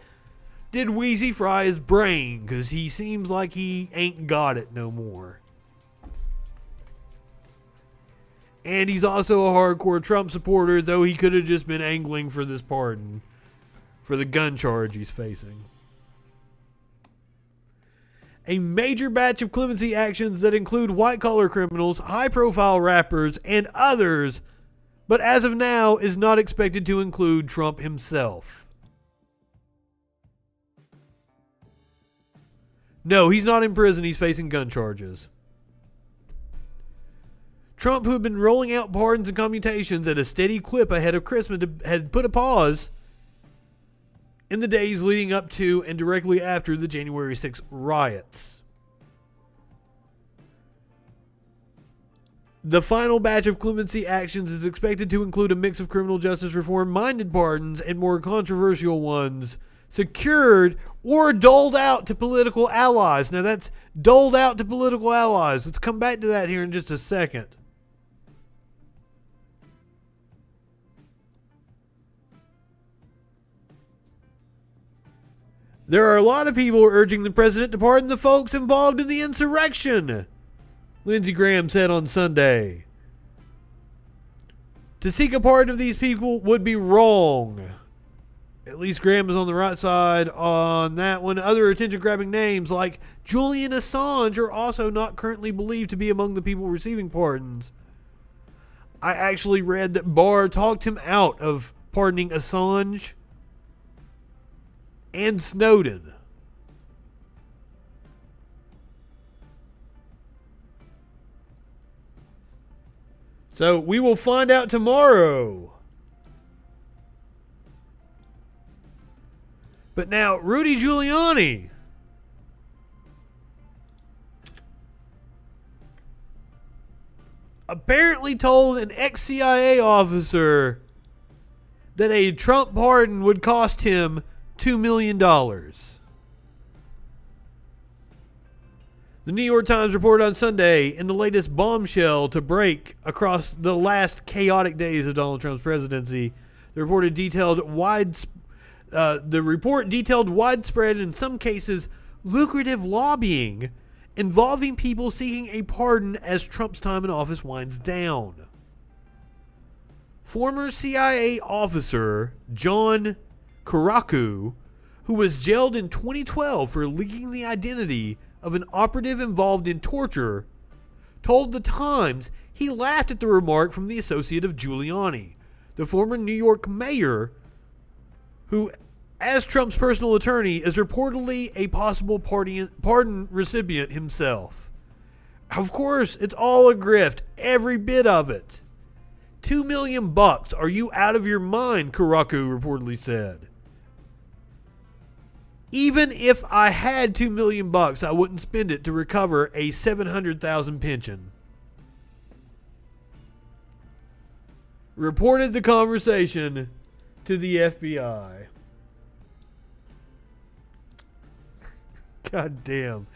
did Weezy fry his brain? Because he seems like he ain't got it no more. And he's also a hardcore Trump supporter, though he could have just been angling for this pardon for the gun charge he's facing. A major batch of clemency actions that include white-collar criminals, high-profile rappers, and others, but as of now is not expected to include Trump himself. No, he's not in prison. He's facing gun charges. Trump, who had been rolling out pardons and commutations at a steady clip ahead of Christmas, had put a pause in the days leading up to and directly after the January 6th riots. The final batch of clemency actions is expected to include a mix of criminal justice reform-minded pardons and more controversial ones secured or doled out to political allies. Now that's doled out to political allies. Let's come back to that here in just a second. There are a lot of people urging the president to pardon the folks involved in the insurrection, Lindsey Graham said on Sunday. To seek a pardon of these people would be wrong. At least Graham is on the right side on that one. Other attention-grabbing names like Julian Assange are also not currently believed to be among the people receiving pardons. I actually read that Barr talked him out of pardoning Assange and Snowden. So we will find out tomorrow. But now, Rudy Giuliani apparently told an ex-CIA officer that a Trump pardon would cost him $2 million. The New York Times reported on Sunday, in the latest bombshell to break across the last chaotic days of Donald Trump's presidency, the report detailed widespread, in some cases, lucrative lobbying involving people seeking a pardon as Trump's time in office winds down. Former CIA officer John Karaku, who was jailed in 2012 for leaking the identity of an operative involved in torture, told The Times he laughed at the remark from the associate of Giuliani, the former New York mayor, who, as Trump's personal attorney, is reportedly a possible pardon recipient himself. Of course, it's all a grift, every bit of it. $2 million bucks. Are you out of your mind? Karaku reportedly said. Even if I had $2 million bucks, I wouldn't spend it to recover a $700,000 pension. Reported the conversation to the FBI. God damn.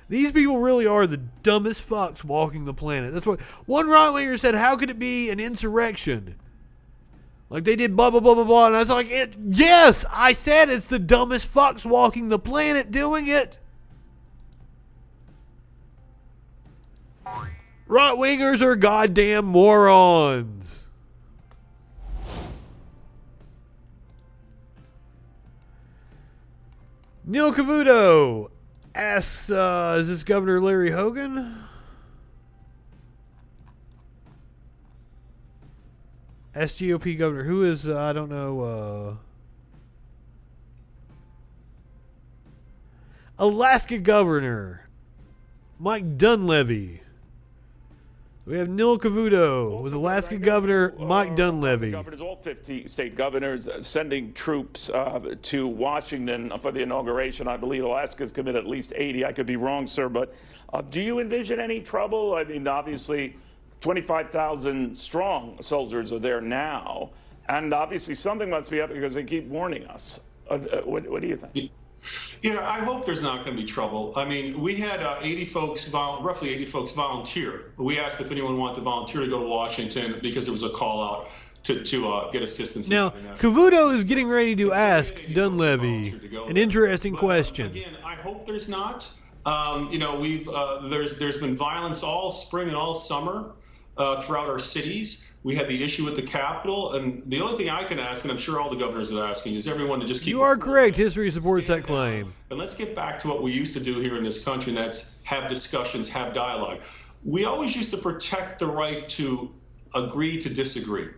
These people really are the dumbest fucks walking the planet. That's what one right-winger said. How could it be an insurrection? Like they did blah, blah, blah, blah, blah. And I was like, yes, I said it's the dumbest fucks walking the planet doing it. Right-wingers are goddamn morons. Neil Cavuto asks, is this Governor Larry Hogan? SGOP governor. Who is, I don't know, Alaska governor Mike Dunleavy. We have Neil Cavuto with Alaska Governor Mike Dunleavy. Governors, all 50 state governors sending troops to Washington for the inauguration. I believe Alaska's committed at least 80. I could be wrong, sir, but do you envision any trouble? I mean, obviously, 25,000 strong soldiers are there now, and obviously something must be up because they keep warning us. What do you think? Yeah, I hope there's not going to be trouble. I mean, we had roughly 80 folks volunteer. We asked if anyone wanted to volunteer to go to Washington because there was a call out to get assistance. Now, Cavuto is getting ready to ask Dunleavy an interesting question. Again, I hope there's not. You know, there's been violence all spring and all summer throughout our cities. We had the issue at the Capitol, and the only thing I can ask, and I'm sure all the governors are asking, is everyone to just keep... You are correct. History supports that claim. And let's get back to what we used to do here in this country, and that's have discussions, have dialogue. We always used to protect the right to agree to disagree.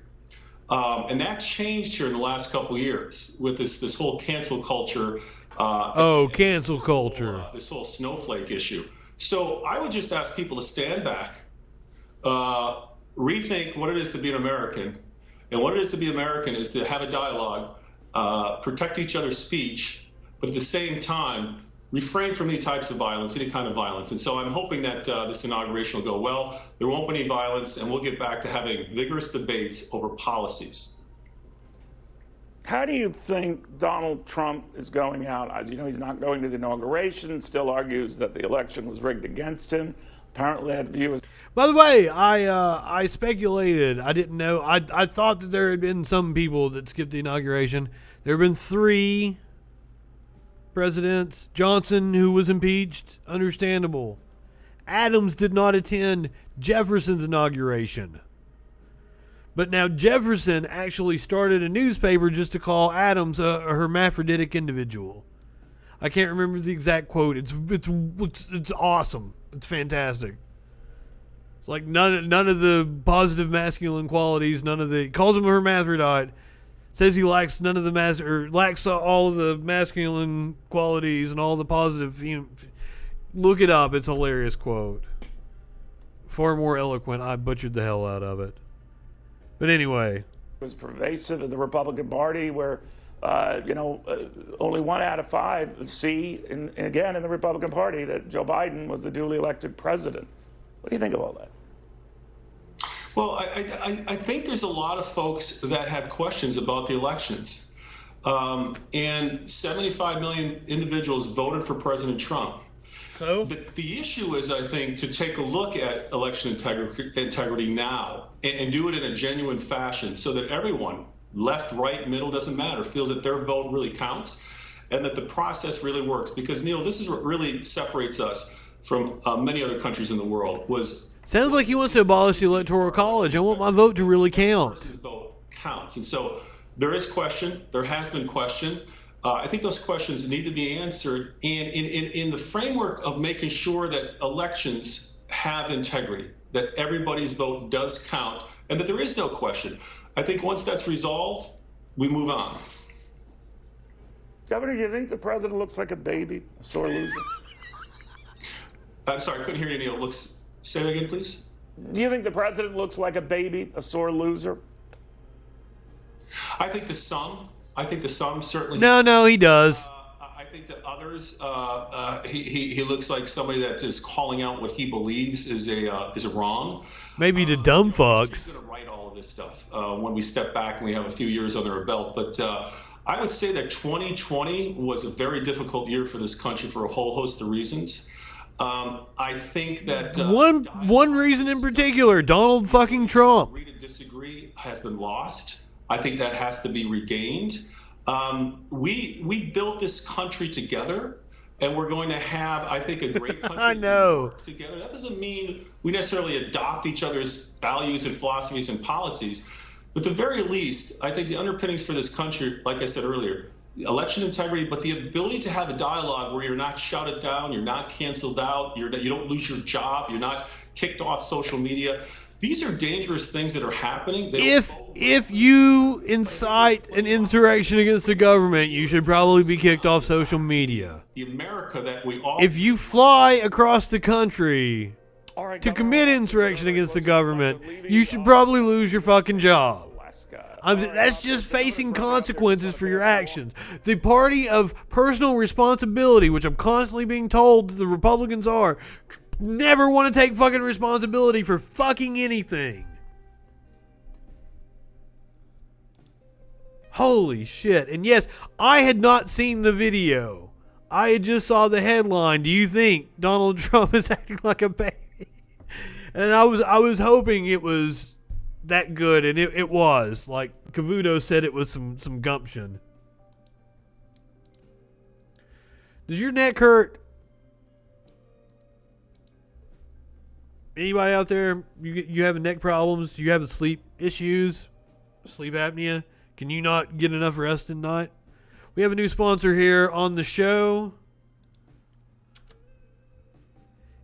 And that changed here in the last couple of years with this whole cancel culture. Cancel culture. This whole snowflake issue. So I would just ask people to stand back, rethink what it is to be an American. And what it is to be American is to have a dialogue, protect each other's speech, but at the same time, refrain from any types of violence, any kind of violence. And so I'm hoping that this inauguration will go well. There won't be any violence, and we'll get back to having vigorous debates over policies. How do you think Donald Trump is going out? As you know, he's not going to the inauguration, still argues that the election was rigged against him. Apparently that view is... By the way, I speculated. I didn't know. I thought that there had been some people that skipped the inauguration. There have been 3 presidents. Johnson, who was impeached, understandable. Adams did not attend Jefferson's inauguration. But now Jefferson actually started a newspaper just to call Adams a hermaphroditic individual. I can't remember the exact quote. It's awesome. It's fantastic. It's like none of the positive masculine qualities, calls him a hermaphrodite, says he lacks lacks all of the masculine qualities and all the positive. Look it up. It's a hilarious quote. Far more eloquent. I butchered the hell out of it. But anyway. It was pervasive in the Republican Party where, only 1 out of 5 see, again, in the Republican Party that Joe Biden was the duly elected president. What do you think of all that? Well, I think there's a lot of folks that have questions about the elections. And 75 million individuals voted for President Trump. So? The issue is, I think, to take a look at election integrity now and do it in a genuine fashion so that everyone, left, right, middle, doesn't matter, feels that their vote really counts and that the process really works. Because, Neil, this is what really separates us from many other countries in the world. Sounds like he wants to abolish the Electoral College. I want my vote to really count. His vote counts. And so there is question. There has been question. I think those questions need to be answered in the framework of making sure that elections have integrity, that everybody's vote does count, and that there is no question. I think once that's resolved, we move on. Governor, do you think the president looks like a baby, a sore loser? I'm sorry, I couldn't hear you, Neil. Say that again, please. Do you think the president looks like a baby, a sore loser? I think to some certainly. No, he does. I think to others, he looks like somebody that is calling out what he believes is a wrong. Maybe to dumb fucks. He's going to write all of this stuff when we step back and we have a few years under our belt. But I would say that 2020 was a very difficult year for this country for a whole host of reasons. I think that one reason in particular, Donald fucking Trump. Agree to disagree has been lost. I think that has to be regained. We built this country together, and we're going to have, I think, a great country I know. work together. That doesn't mean we necessarily adopt each other's values and philosophies and policies. But at the very least, I think the underpinnings for this country, like I said earlier, election integrity, but the ability to have a dialogue where you're not shouted down, you're not canceled out, you don't lose your job, you're not kicked off social media. These are dangerous things that are happening. If you incite an insurrection against the government, you should probably be kicked off social media. The America that we all... If you fly across the country to commit insurrection against the government, you should probably lose your fucking job. That's just facing consequences for your actions. The party of personal responsibility, which I'm constantly being told that the Republicans are, never want to take fucking responsibility for fucking anything. Holy shit. And yes, I had not seen the video. I had just saw the headline. Do you think Donald Trump is acting like a baby? And I was hoping it was that good, and it was. Like Cavuto said, it was some gumption. Does your neck hurt? Anybody out there, you having neck problems? Do you have sleep issues? Sleep apnea? Can you not get enough rest at night? We have a new sponsor here on the show.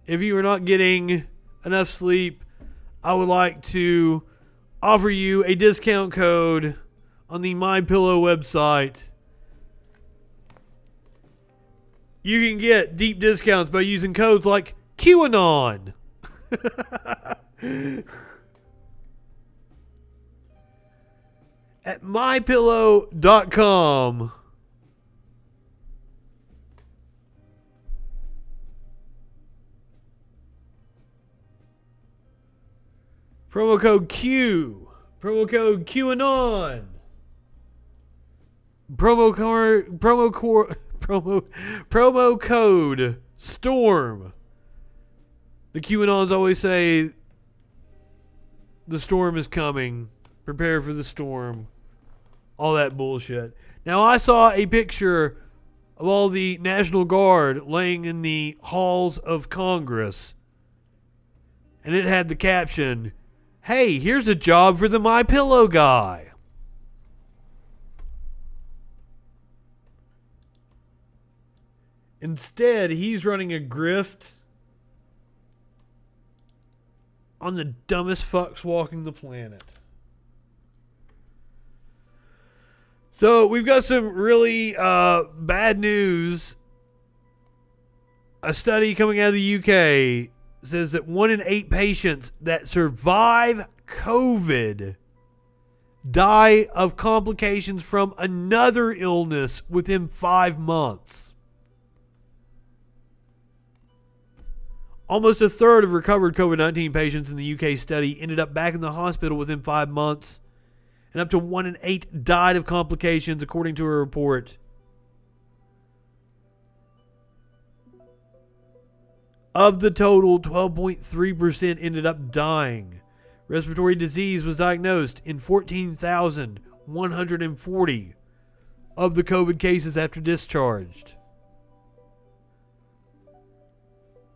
If you are not getting enough sleep, I would like to offer you a discount code on the MyPillow website. You can get deep discounts by using codes like QAnon. At mypillow.com. Promo code Q. Promo code QAnon. Promo code Storm. The QAnons always say the storm is coming. Prepare for the storm. All that bullshit. Now, I saw a picture of all the National Guard laying in the halls of Congress. And it had the caption, "Hey, here's a job for the MyPillow guy." Instead, he's running a grift on the dumbest fucks walking the planet. So we've got some really bad news. A study coming out of the UK says that 1 in 8 patients that survive COVID die of complications from another illness within 5 months. Almost a third of recovered COVID-19 patients in the UK study ended up back in the hospital within 5 months, and up to 1 in 8 died of complications, according to a report. Of the total, 12.3% ended up dying. Respiratory disease was diagnosed in 14,140 of the COVID cases after discharged,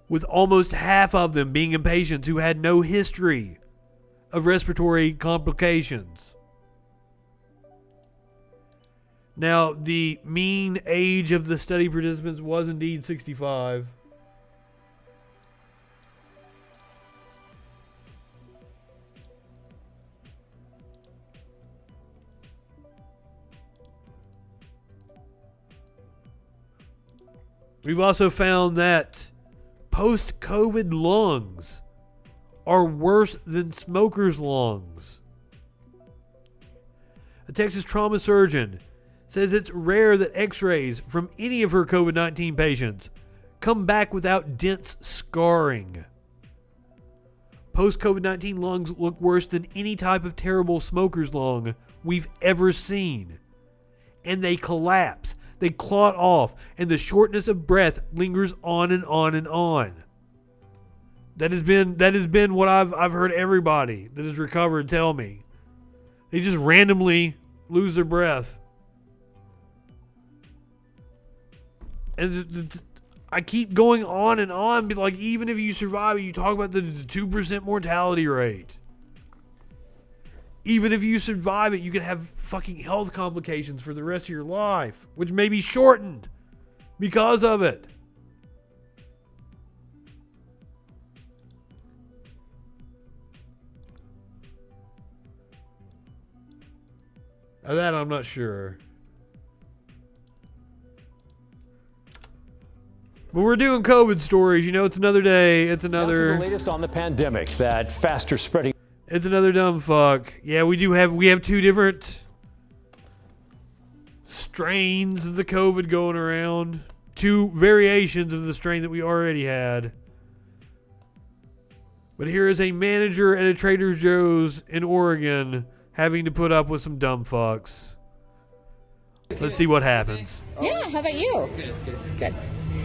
with almost half of them being in patients who had no history of respiratory complications. Now, the mean age of the study participants was indeed 65. We've also found that post-COVID lungs are worse than smokers' lungs. A Texas trauma surgeon says it's rare that x-rays from any of her COVID-19 patients come back without dense scarring. Post-COVID-19 lungs look worse than any type of terrible smoker's lung we've ever seen. And they collapse. They clot off, and the shortness of breath lingers on and on and on. That has been what I've heard everybody that has recovered tell me. They just randomly lose their breath. And I keep going on, but like, even if you survive it, you talk about the 2% mortality rate. Even if you survive it, you can have fucking health complications for the rest of your life, which may be shortened because of it. That I'm not sure. But we're doing COVID stories. You know, it's another day. It's another. Now to the latest on the pandemic, that faster spreading. It's another dumb fuck. Yeah, we have two different strains of the COVID going around. Two variations of the strain that we already had. But here is a manager at a Trader Joe's in Oregon having to put up with some dumb fucks. Let's see what happens. Yeah, how about you? Good.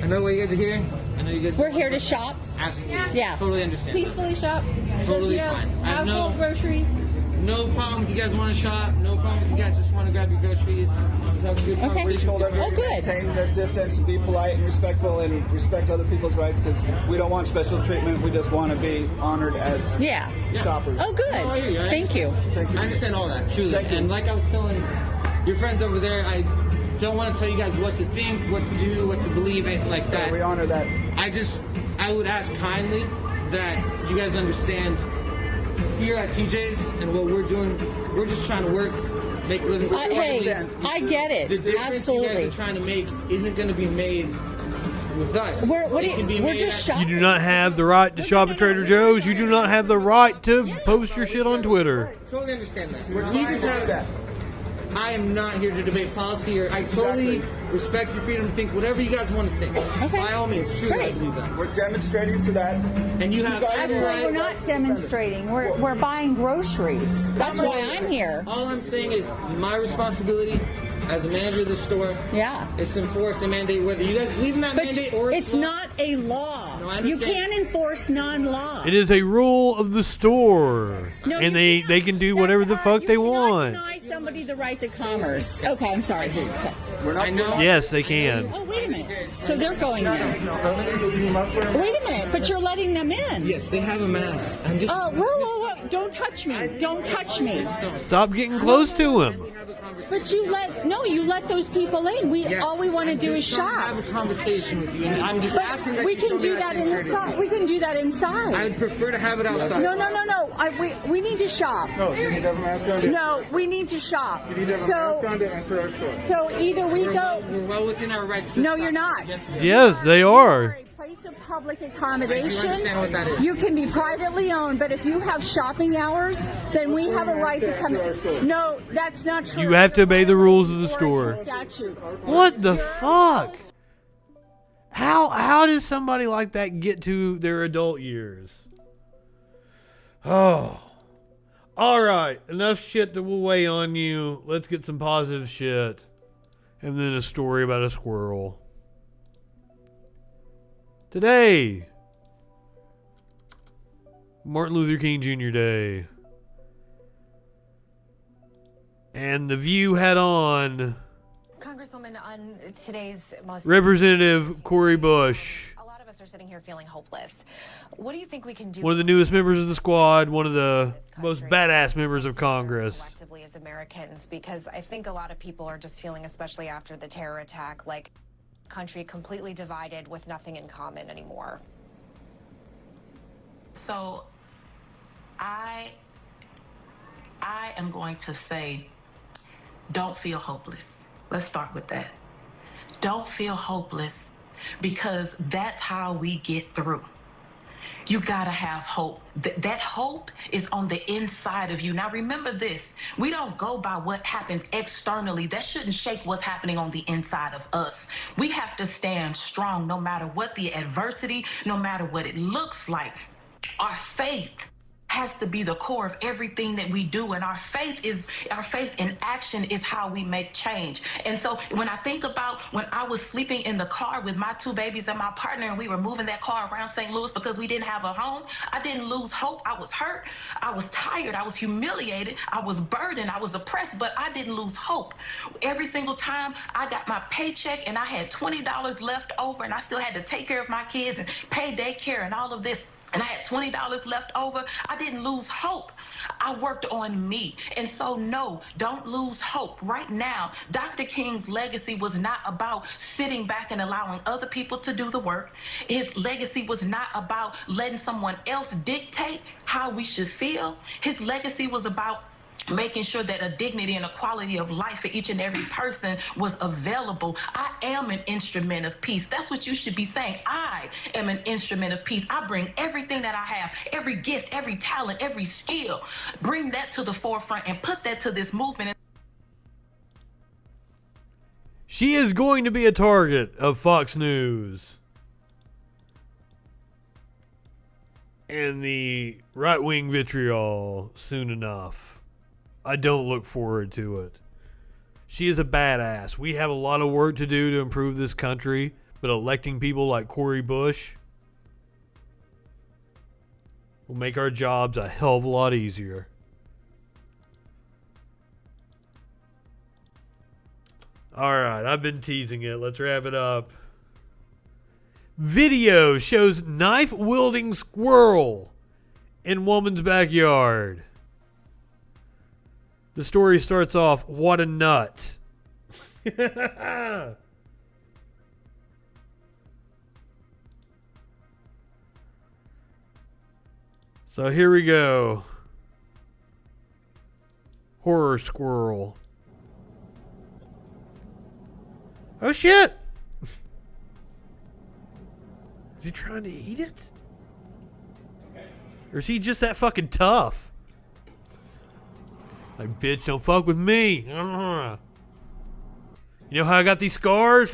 I know why you guys are here. I know you guys. We're here to shop. Absolutely. Yeah. Totally understand. Peacefully shop. Totally Just, fine. I have household groceries. No problem if you guys want to shop. No problem if you guys just want to grab your groceries. Just have a good conversation. Oh, good. Maintain the distance, be polite and respectful, and respect other people's rights, because we don't want special treatment. We just want to be honored as shoppers. Oh, good. No, I hear you. Thank you. I understand all that, truly. And like I was telling your friends over there, I don't want to tell you guys what to think, what to do, what to believe, anything like that. We honor that. I would ask kindly that you guys understand here at TJ's and what we're doing, we're just trying to work, make a living. Hey, I get it. The difference Absolutely. you guys are trying to make isn't going to be made with us. We're just shopping. You do not have the right to shop at Trader Joe's. You do not have the right to post your shit on Twitter. Totally understand that. We just have that. I am not here to debate policy, or I totally respect your freedom to think whatever you guys want to think. By all means, truly, I believe that. We're demonstrating to that. And you have Actually, we're not demonstrating. We're buying groceries. That's why I'm here. All I'm saying is my responsibility as a manager of the store is to enforce a mandate, whether you guys believe in that mandate or it's not a law. No, I you understand. can't enforce non-law. It is a rule of the store. No, and they can do whatever the fuck they want. Deny somebody the right to commerce. Okay, I'm sorry. Yes, they can. Oh, wait a minute. So they're going in. Wait a minute, but you're letting them in. Yes, they have a mask. I'm just. Oh, whoa. Don't touch me. Don't touch me. Stop getting close to him. But you let those people in. All we want to do is shop. Have a conversation with you, and I'm just asking that we you can show me do that inside. We can do that inside. I'd prefer to have it outside. No. We need to shop. No, you need to have a mask on. No, we need to shop. You need to have a mask on to enter our store. So either we go. We're well within our rights. No, you're not. Yes, they are. Place of public accommodation. understand what that is. You can be privately owned, but if you have shopping hours, then we have a right to come in. No, that's not true. You have to obey the rules of the store. Statute. What the fuck? How does somebody like that get to their adult years? Oh. Alright, enough shit that will weigh on you. Let's get some positive shit. And then a story about a squirrel. Today, Martin Luther King Jr. Day. And The View had on Congresswoman, on today's most Representative Cori Bush. A lot of us are sitting here feeling hopeless. What do you think we can do? One of the newest members of the squad, one of the most badass members of Congress. Collectively as Americans, because I think a lot of people are just feeling, especially after the terror attack, like country completely divided with nothing in common anymore. So I am going to say, don't feel hopeless. Let's start with that. Don't feel hopeless, because that's how we get through. You gotta have hope. That hope is on the inside of you. Now remember this, we don't go by what happens externally. That shouldn't shape what's happening on the inside of us. We have to stand strong no matter what the adversity, no matter what it looks like. Our faith has to be the core of everything that we do, and our faith in action is how we make change. And so when I think about when I was sleeping in the car with my 2 babies and my partner, and we were moving that car around St. Louis because we didn't have a home, I didn't lose hope. I was hurt, I was tired, I was humiliated, I was burdened, I was oppressed, but I didn't lose hope. Every single time I got my paycheck and I had $20 left over, and I still had to take care of my kids and pay daycare and all of this, and I had $20 left over, I didn't lose hope. I worked on me. And so, no, don't lose hope. Right now, Dr. King's legacy was not about sitting back and allowing other people to do the work. His legacy was not about letting someone else dictate how we should feel. His legacy was about making sure that a dignity and a quality of life for each and every person was available. I am an instrument of peace. That's what you should be saying. I am an instrument of peace. I bring everything that I have, every gift, every talent, every skill, bring that to the forefront and put that to this movement. She is going to be a target of Fox News and the right-wing vitriol soon enough. I don't look forward to it. She is a badass. We have a lot of work to do to improve this country, but electing people like Cori Bush will make our jobs a hell of a lot easier. Alright, I've been teasing it. Let's wrap it up. Video shows knife-wielding squirrel in woman's backyard. The story starts off, what a nut. So here we go. Horror squirrel. Oh shit! Is he trying to eat it? Or is he just that fucking tough? Like, bitch, don't fuck with me. You know how I got these scars?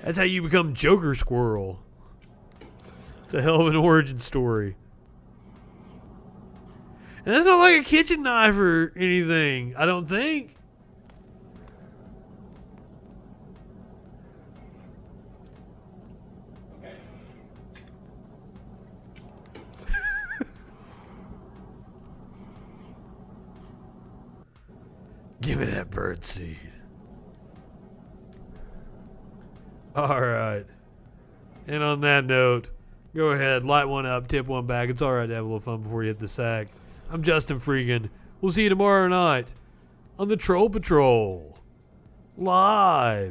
That's how you become Joker Squirrel. It's a hell of an origin story. And that's not like a kitchen knife or anything, I don't think. Give me that bird seed. Alright. And on that note, go ahead, light one up, tip one back. It's alright to have a little fun before you hit the sack. I'm Justin FREAKIN. We'll see you tomorrow night on the Troll Patrol. Live.